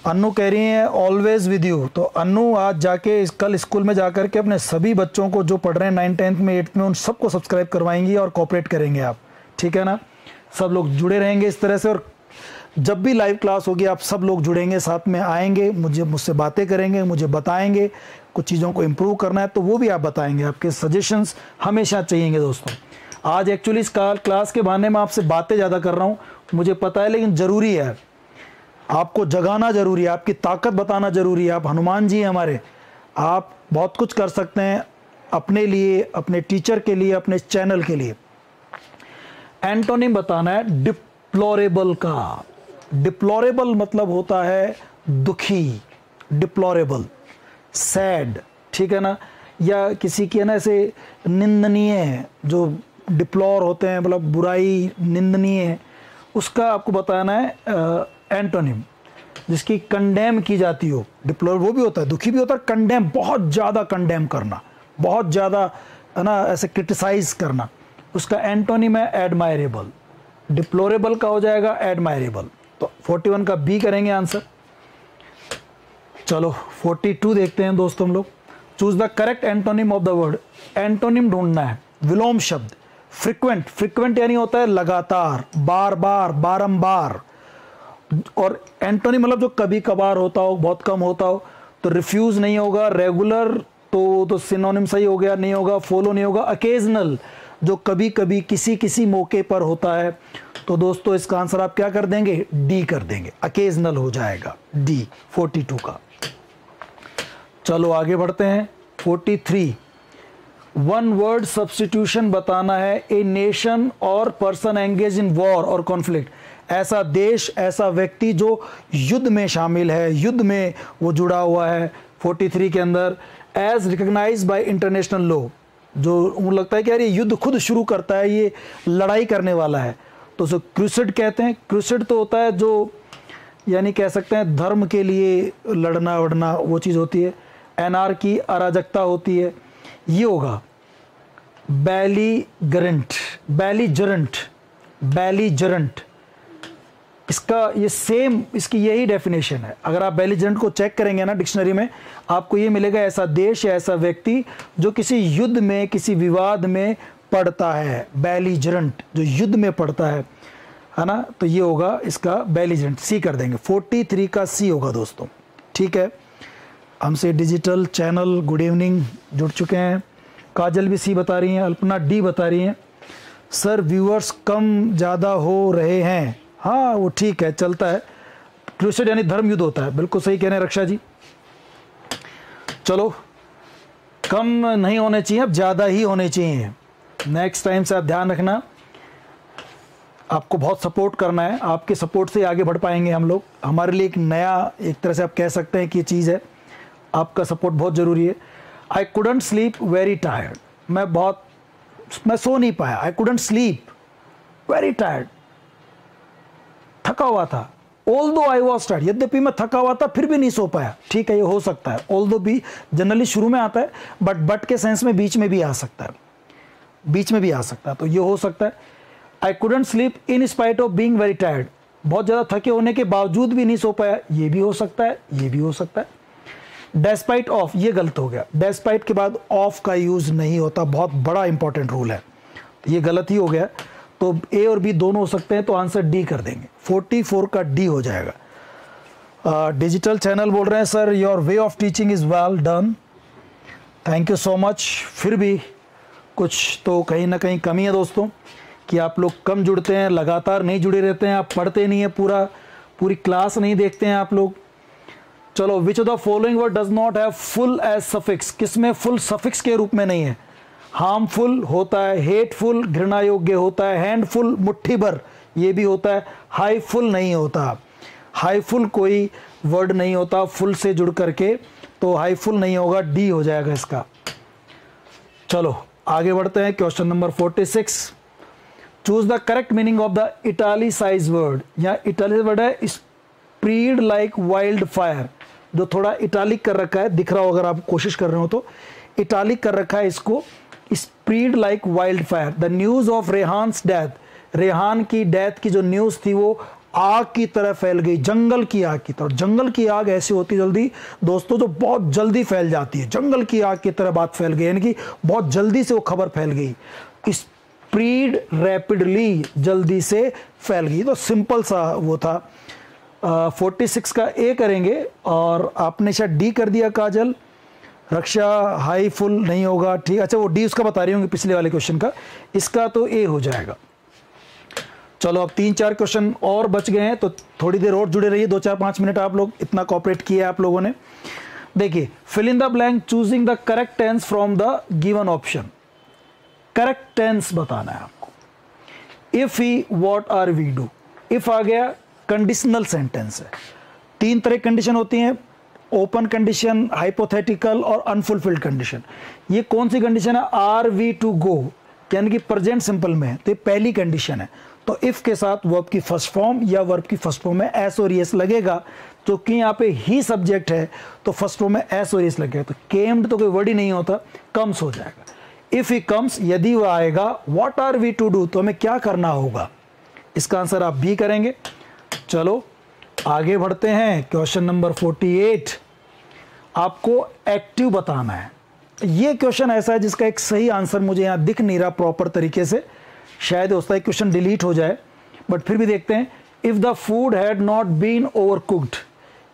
अन्नू कह रही हैं ऑलवेज विद यू। तो अन्नू आज जाके कल स्कूल में जाकर के अपने सभी बच्चों को जो पढ़ रहे हैं 9th 10th में 8th में, उन सबको सब्सक्राइब करवाएंगी और कोऑपरेट करेंगे आप, ठीक है ना। सब लोग जुड़े रहेंगे इस तरह से, और जब भी लाइव क्लास होगी आप सब लोग जुड़ेंगे, साथ में आएंगे, मुझसे बातें करेंगे, मुझे बताएंगे। कुछ चीज़ों को इम्प्रूव करना है तो वो भी आप बताएंगे। आपके सजेशंस हमेशा चाहिएंगे दोस्तों। आज एक्चुअली इस क्लास के बहाने में आपसे बातें ज़्यादा कर रहा हूँ, मुझे पता है, लेकिन ज़रूरी है। आपको जगाना जरूरी है, आपकी ताकत बताना जरूरी है। आप हनुमान जी हैं हमारे, आप बहुत कुछ कर सकते हैं अपने लिए, अपने टीचर के लिए, अपने चैनल के लिए। एंटोनिम बताना है डिप्लोरेबल का। डिप्लोरेबल मतलब होता है दुखी, डिप्लोरेबल, सैड, ठीक है ना। या किसी की है ना ऐसे निंदनीय है, जो डिप्लोर होते हैं, मतलब बुराई, निंदनीय है, उसका आपको बताना है एंटोनिम। जिसकी कंडेम की जाती हो, डिप्लोर वो भी होता है, दुखी भी होता है। कंडेम, बहुत ज़्यादा कंडेम करना, बहुत ज़्यादा है ना ऐसे क्रिटिसाइज करना, उसका एंटोनिम है एडमायरेबल। डिप्लोरेबल का हो जाएगा एडमायरेबल। तो 41 का बी करेंगे आंसर। चलो 42 देखते हैं दोस्तों हम लोग। Choose the correct antonym of the word. Antonym ढूंढना है। विलोम शब्द, फ्रिक्वेंट, फ्रिक्वेंट यानी होता है लगातार, बार बार, बारंबार। और एंटोनिम मतलब जो कभी कभार होता हो, बहुत कम होता हो। तो रिफ्यूज नहीं होगा, रेगुलर तो सिनोनिम सही हो गया, नहीं होगा। फॉलो नहीं होगा। अकेजनल, जो कभी कभी किसी किसी मौके पर होता है। तो दोस्तों इसका आंसर आप क्या कर देंगे, डी कर देंगे, अकेजनल हो जाएगा डी 42 का। चलो आगे बढ़ते हैं। 43 वन वर्ड सब्स्टिट्यूशन बताना है। ए नेशन और पर्सन एंगेज इन वॉर और कॉन्फ्लिक्ट। ऐसा देश, ऐसा व्यक्ति जो युद्ध में शामिल है, युद्ध में वो जुड़ा हुआ है। 43 के अंदर as recognise by international law, जो उनको लगता है कि यार ये युद्ध खुद शुरू करता है, ये लड़ाई करने वाला है, तो उसे क्रूसेड कहते हैं। क्रूसेड तो होता है जो, यानी कह सकते हैं धर्म के लिए लड़ना वड़ना, वो चीज़ होती है। एनार्की, अराजकता होती है। ये होगा बैलीगरेंट, बैलीजरेंट, बैलीजरेंट। इसका ये सेम, इसकी यही डेफिनेशन है। अगर आप बैलीजरेंट को चेक करेंगे ना डिक्शनरी में, आपको ये मिलेगा ऐसा देश या ऐसा व्यक्ति जो किसी युद्ध में, किसी विवाद में पड़ता है। बैलीजरेंट, जो युद्ध में पड़ता है ना। तो ये होगा इसका बैलीजरेंट, सी कर देंगे। 43 का सी होगा दोस्तों, ठीक है। हमसे डिजिटल चैनल गुड इवनिंग जुड़ चुके हैं। काजल भी सी बता रही हैं, अल्पना डी बता रही हैं। सर व्यूअर्स कम ज़्यादा हो रहे हैं। हाँ वो ठीक है, चलता है। क्रूसेड यानी धर्म युद्ध होता है, बिल्कुल सही कह रहे हैं रक्षा जी। चलो कम नहीं होने चाहिए, अब ज़्यादा ही होने चाहिए। नेक्स्ट टाइम से आप ध्यान रखना, आपको बहुत सपोर्ट करना है। आपके सपोर्ट से आगे बढ़ पाएंगे हम लोग। हमारे लिए एक नया, एक तरह से आप कह सकते हैं कि ये चीज़ है, आपका सपोर्ट बहुत ज़रूरी है। I couldn't sleep very tired, मैं सो नहीं पाया। I couldn't sleep very tired, थका हुआ था। ऑल्दो आई वॉज टायर्ड, यद्यपि मैं थका हुआ था फिर भी नहीं सो पाया। ठीक है, ये हो सकता है। ऑल्दो भी जनरली शुरू में आता है, बट के सेंस में बीच में भी आ सकता है, बीच में भी आ सकता है, तो ये हो सकता है। I couldn't sleep in spite of being very tired, बहुत ज़्यादा थके होने के बावजूद भी नहीं सो पाया, ये भी हो सकता है, ये भी हो सकता है। डेस्पाइट ऑफ, ये गलत हो गया, डेस्पाइट के बाद ऑफ का यूज नहीं होता, बहुत बड़ा इंपॉर्टेंट रूल है, ये गलत ही हो गया। तो ए और बी दोनों हो सकते हैं, तो आंसर डी कर देंगे, 44 का डी हो जाएगा। डिजिटल चैनल बोल रहे हैं sir your way of teaching is well done, thank you so much. फिर भी कुछ तो कहीं ना कहीं कमी है दोस्तों कि आप लोग कम जुड़ते हैं, लगातार नहीं जुड़े रहते हैं, आप पढ़ते नहीं है, पूरी क्लास नहीं देखते हैं आप लोग। चलो, which of the following word does not have full as suffix, किसमें फुल सफिक्स के रूप में नहीं है? हार्मफुल होता है, हेटफुल घृणा योग्य होता है, हैंडफुल मुट्ठी भर ये भी होता है, हाईफुल नहीं होता। हाईफुल कोई वर्ड नहीं होता फुल से जुड़ करके, तो हाईफुल नहीं होगा, डी हो जाएगा इसका। चलो आगे बढ़ते हैं, question number 46, choose the correct meaning of the italicise word. यहाँ इटालिसाइज वर्ड है स्प्रीड लाइक वाइल्ड फायर, जो थोड़ा इटालिक कर रखा है, दिख रहा हो अगर आप कोशिश कर रहे हो तो, इटालिक कर रखा है इसको, spread like wild fire. The news of Rehan's death, Rehan की डेथ की जो न्यूज थी वो आग की तरह फैल गई, जंगल की आग की तरह। जंगल की आग ऐसी होती जल्दी दोस्तों जो बहुत जल्दी फैल जाती है, जंगल की आग की तरह बात फैल गई, यानी कि बहुत जल्दी से वो खबर फैल गई। स्प्रीड रैपिडली, जल्दी से फैल गई, तो सिंपल सा वो था। 46 का ए करेंगे, और आपने शायद डी कर दिया काजल। रक्षा हाई फुल नहीं होगा, ठीक, अच्छा वो डी उसका बता रही होंगे पिछले वाले क्वेश्चन का, इसका तो ए हो जाएगा। चलो अब 3-4 क्वेश्चन और बच गए हैं, तो थोड़ी देर और जुड़े रहिए, 2-4-5 मिनट आप लोग, इतना कॉपरेट किया आप लोगों ने। देखिए, fill in the blank choosing the correct tense from the given option. Correct tense बताना है आपको। If he, what are we do. If आ गया, कंडीशनल सेंटेंस है। 3 तरह की कंडीशन होती हैं, ओपन कंडीशन, हाइपोथेटिकल और अनफुलफिल्ड कंडीशन। ये कौन सी कंडीशन है? आर वी टू गो, यानी कि प्रेजेंट सिंपल में है, तो ये पहली कंडीशन है। तो इफ के साथ वर्ब की फर्स्ट फॉर्म या वर्ब की फर्स्ट फॉर्म में एस और एस लगेगा, तो कि यहाँ पे ही सब्जेक्ट है तो फर्स्ट फॉर्म में एस और एस लगेगा। तो केम्ड तो कोई वर्ड ही नहीं होता, कम्स हो जाएगा। इफ ही कम्स, यदि वह आएगा, what are we to do, तो हमें क्या करना होगा? इसका आंसर आप बी करेंगे। चलो आगे बढ़ते हैं, क्वेश्चन नंबर 48, आपको एक्टिव बताना है। ये क्वेश्चन ऐसा है जिसका एक सही आंसर मुझे यहाँ दिख नहीं रहा प्रॉपर तरीके से, शायद होता है क्वेश्चन डिलीट हो जाए, बट फिर भी देखते हैं। If the food had not been over cooked,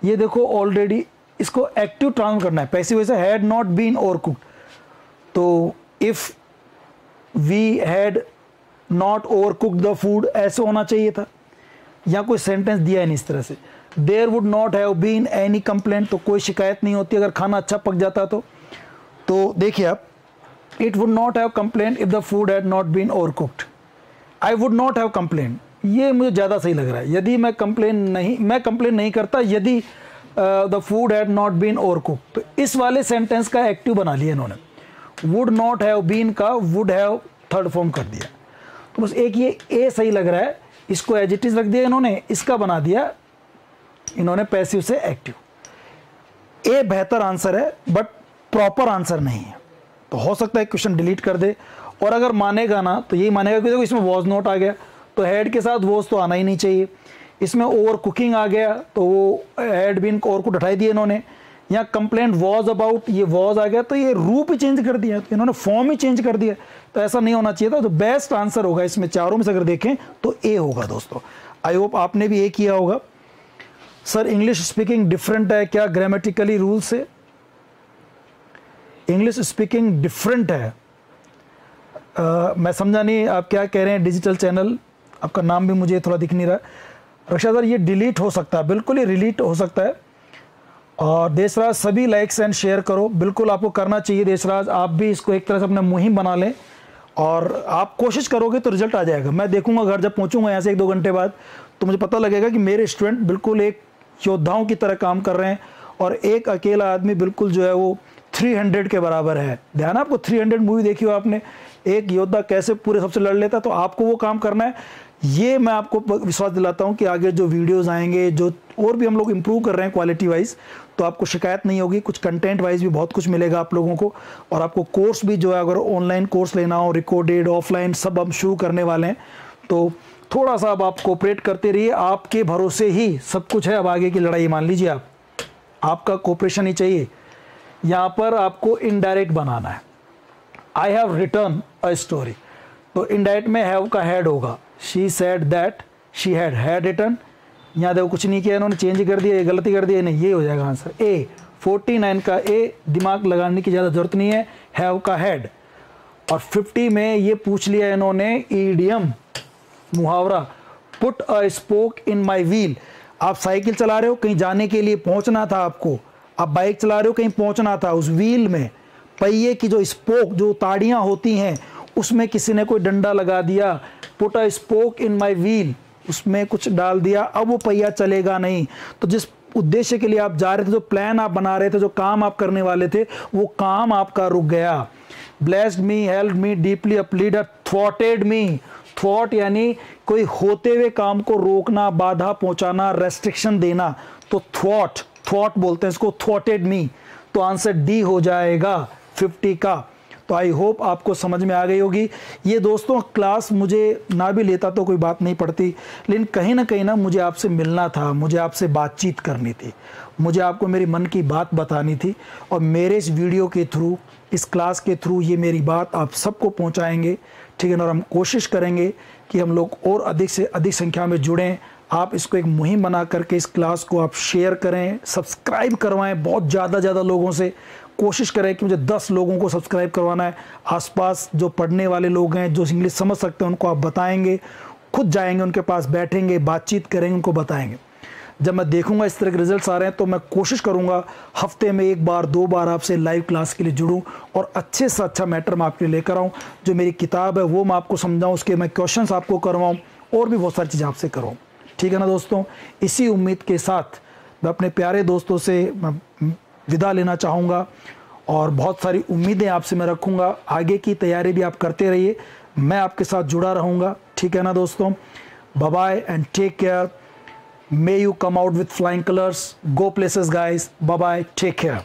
ये देखो ऑलरेडी इसको एक्टिव ट्रांसफर करना है, पैसिव वॉइस है, had not been over cooked. तो if we had not over cooked the food ऐसे होना चाहिए था, या कोई सेंटेंस दिया है नहीं इस तरह से। There would not have been any complaint, तो कोई शिकायत नहीं होती अगर खाना अच्छा पक जाता तो देखिए आप, it would not have complaint if the food had not been over cooked. I would not have complaint, ये मुझे ज़्यादा सही लग रहा है। यदि मैं कंप्लेन नहीं करता यदि the food had not been over cooked, तो इस वाले सेंटेंस का एक्टिव बना लिया इन्होंने। वुड नॉट हैव बीन का वुड हैव थर्ड फॉर्म कर दिया, तो बस एक ये ए सही लग रहा है, इसको एज इट इज रख दिया इन्होंने, इसका बना दिया इन्होंने पैसिव से एक्टिव। ए बेहतर आंसर है बट प्रॉपर आंसर नहीं है, तो हो सकता है क्वेश्चन डिलीट कर दे। और अगर मानेगा ना तो यही मानेगा कि देखो इसमें वॉज नॉट आ गया, तो हैड के साथ वॉज तो आना ही नहीं चाहिए। इसमें ओवर कुकिंग आ गया, तो वो हैड बीन ओवर कुक्ड हटाई दिए इन्होंने। यहाँ कंप्लेंट वॉज अबाउट, ये वॉज आ गया, तो ये रूप ही चेंज कर दिया, तो इन्होंने फॉर्म ही चेंज कर दिया, तो ऐसा नहीं होना चाहिए था। तो बेस्ट आंसर होगा इसमें चारों में से अगर देखें तो ए होगा दोस्तों। आई होप आपने भी ए किया होगा। सर इंग्लिश स्पीकिंग डिफरेंट है क्या ग्रामेटिकली रूल से? इंग्लिश स्पीकिंग डिफरेंट है, मैं समझा नहीं आप क्या कह रहे हैं। डिजिटल चैनल, आपका नाम भी मुझे थोड़ा दिख नहीं रहा। रक्षा सर ये डिलीट हो सकता है, बिल्कुल ये डिलीट हो सकता है। और देशराज सभी लाइक्स एंड शेयर करो, बिल्कुल आपको करना चाहिए देशराज, आप भी इसको एक तरह से अपना मुहिम बना लें, और आप कोशिश करोगे तो रिजल्ट आ जाएगा। मैं देखूंगा घर जब पहुंचूंगा यहाँ से 1-2 घंटे बाद, तो मुझे पता लगेगा कि मेरे स्टूडेंट बिल्कुल एक योद्धाओं की तरह काम कर रहे हैं, और एक अकेला आदमी बिल्कुल जो है वो 300 के बराबर है। ध्यान, आपको 300 मूवी देखी हो आपने, एक योद्धा कैसे पूरे सबसे लड़ लेता, तो आपको वो काम करना है। ये मैं आपको विश्वास दिलाता हूँ कि आगे जो वीडियोस आएंगे, जो और भी हम लोग इंप्रूव कर रहे हैं क्वालिटी वाइज, तो आपको शिकायत नहीं होगी। कुछ कंटेंट वाइज भी बहुत कुछ मिलेगा आप लोगों को, और आपको कोर्स भी जो है, अगर ऑनलाइन कोर्स लेना हो, रिकॉर्डेड, ऑफलाइन, सब हम शुरू करने वाले हैं। तो थोड़ा सा अब आप कोऑपरेट करते रहिए, आपके भरोसे ही सब कुछ है। अब आगे की लड़ाई मान लीजिए, आपका कोऑपरेशन ही चाहिए। यहाँ पर आपको इनडायरेक्ट बनाना है। I have return a story, तो इनडायरेक्ट में हैव का हैड होगा। She said that she had return. यहाँ देखो कुछ नहीं किया इन्होंने, चेंज कर दिया, ये गलती कर दिया, नहीं ये हो जाएगा आंसर ए। 49 का ए, दिमाग लगाने की ज़्यादा जरूरत नहीं है, हैव का हैड। और 50 में ये पूछ लिया इन्होंने ईडियम, मुहावरा, put a spoke in my wheel. आप साइकिल चला रहे हो, कहीं जाने के लिए पहुंचना था आपको, आप बाइक चला रहे हो, कहीं पहुंचना था, उस व्हील में पहिए की जो स्पोक, जो ताड़ियां होती हैं, उसमें किसी ने कोई डंडा लगा दिया, put a spoke in my wheel, उसमें कुछ डाल दिया, अब वो पहिया चलेगा नहीं। तो जिस उद्देश्य के लिए आप जा रहे थे, जो प्लान आप बना रहे थे, जो काम आप करने वाले थे, वो काम आपका रुक गया। Blessed me, help me, deeply upbraided, थ्वॉटेड मी। थॉट यानी कोई होते हुए काम को रोकना, बाधा पहुंचाना, रेस्ट्रिक्शन देना, तो थॉट बोलते हैं इसको, थ्वॉटेड मी। तो आंसर डी हो जाएगा 50 का। तो आई होप आपको समझ में आ गई होगी। ये दोस्तों क्लास मुझे ना भी लेता तो कोई बात नहीं पड़ती, लेकिन कहीं ना मुझे आपसे मिलना था, मुझे आपसे बातचीत करनी थी, मुझे आपको मेरी मन की बात बतानी थी, और मेरे इस वीडियो के थ्रू, इस क्लास के थ्रू ये मेरी बात आप सबको पहुंचाएंगे, ठीक है ना। और हम कोशिश करेंगे कि हम लोग और अधिक से अधिक संख्या में जुड़ें। आप इसको एक मुहिम बना करके इस क्लास को आप शेयर करें, सब्सक्राइब करवाएं बहुत ज़्यादा लोगों से। कोशिश करें कि मुझे 10 लोगों को सब्सक्राइब करवाना है। आसपास जो पढ़ने वाले लोग हैं, जो इंग्लिश समझ सकते हैं, उनको आप बताएंगे, खुद जाएंगे उनके पास, बैठेंगे, बातचीत करेंगे, उनको बताएंगे। जब मैं देखूंगा इस तरह के रिजल्ट्स आ रहे हैं, तो मैं कोशिश करूंगा हफ्ते में 1 बार 2 बार आपसे लाइव क्लास के लिए जुड़ूं, और अच्छे से अच्छा मैटर मैं आपके लिए लेकर आऊँ। जो मेरी किताब है वो मैं आपको समझाऊँ, उसके मैं क्वेश्चंस आपको करवाऊँ, और भी बहुत सारी चीज़ें आपसे करवाऊँ, ठीक है ना दोस्तों। इसी उम्मीद के साथ मैं अपने प्यारे दोस्तों से विदा लेना चाहूँगा, और बहुत सारी उम्मीदें आपसे मैं रखूँगा। आगे की तैयारी भी आप करते रहिए, मैं आपके साथ जुड़ा रहूँगा, ठीक है ना दोस्तों। Bye bye and take care. May you come out with flying colors. Go places, guys. Bye bye. Take care.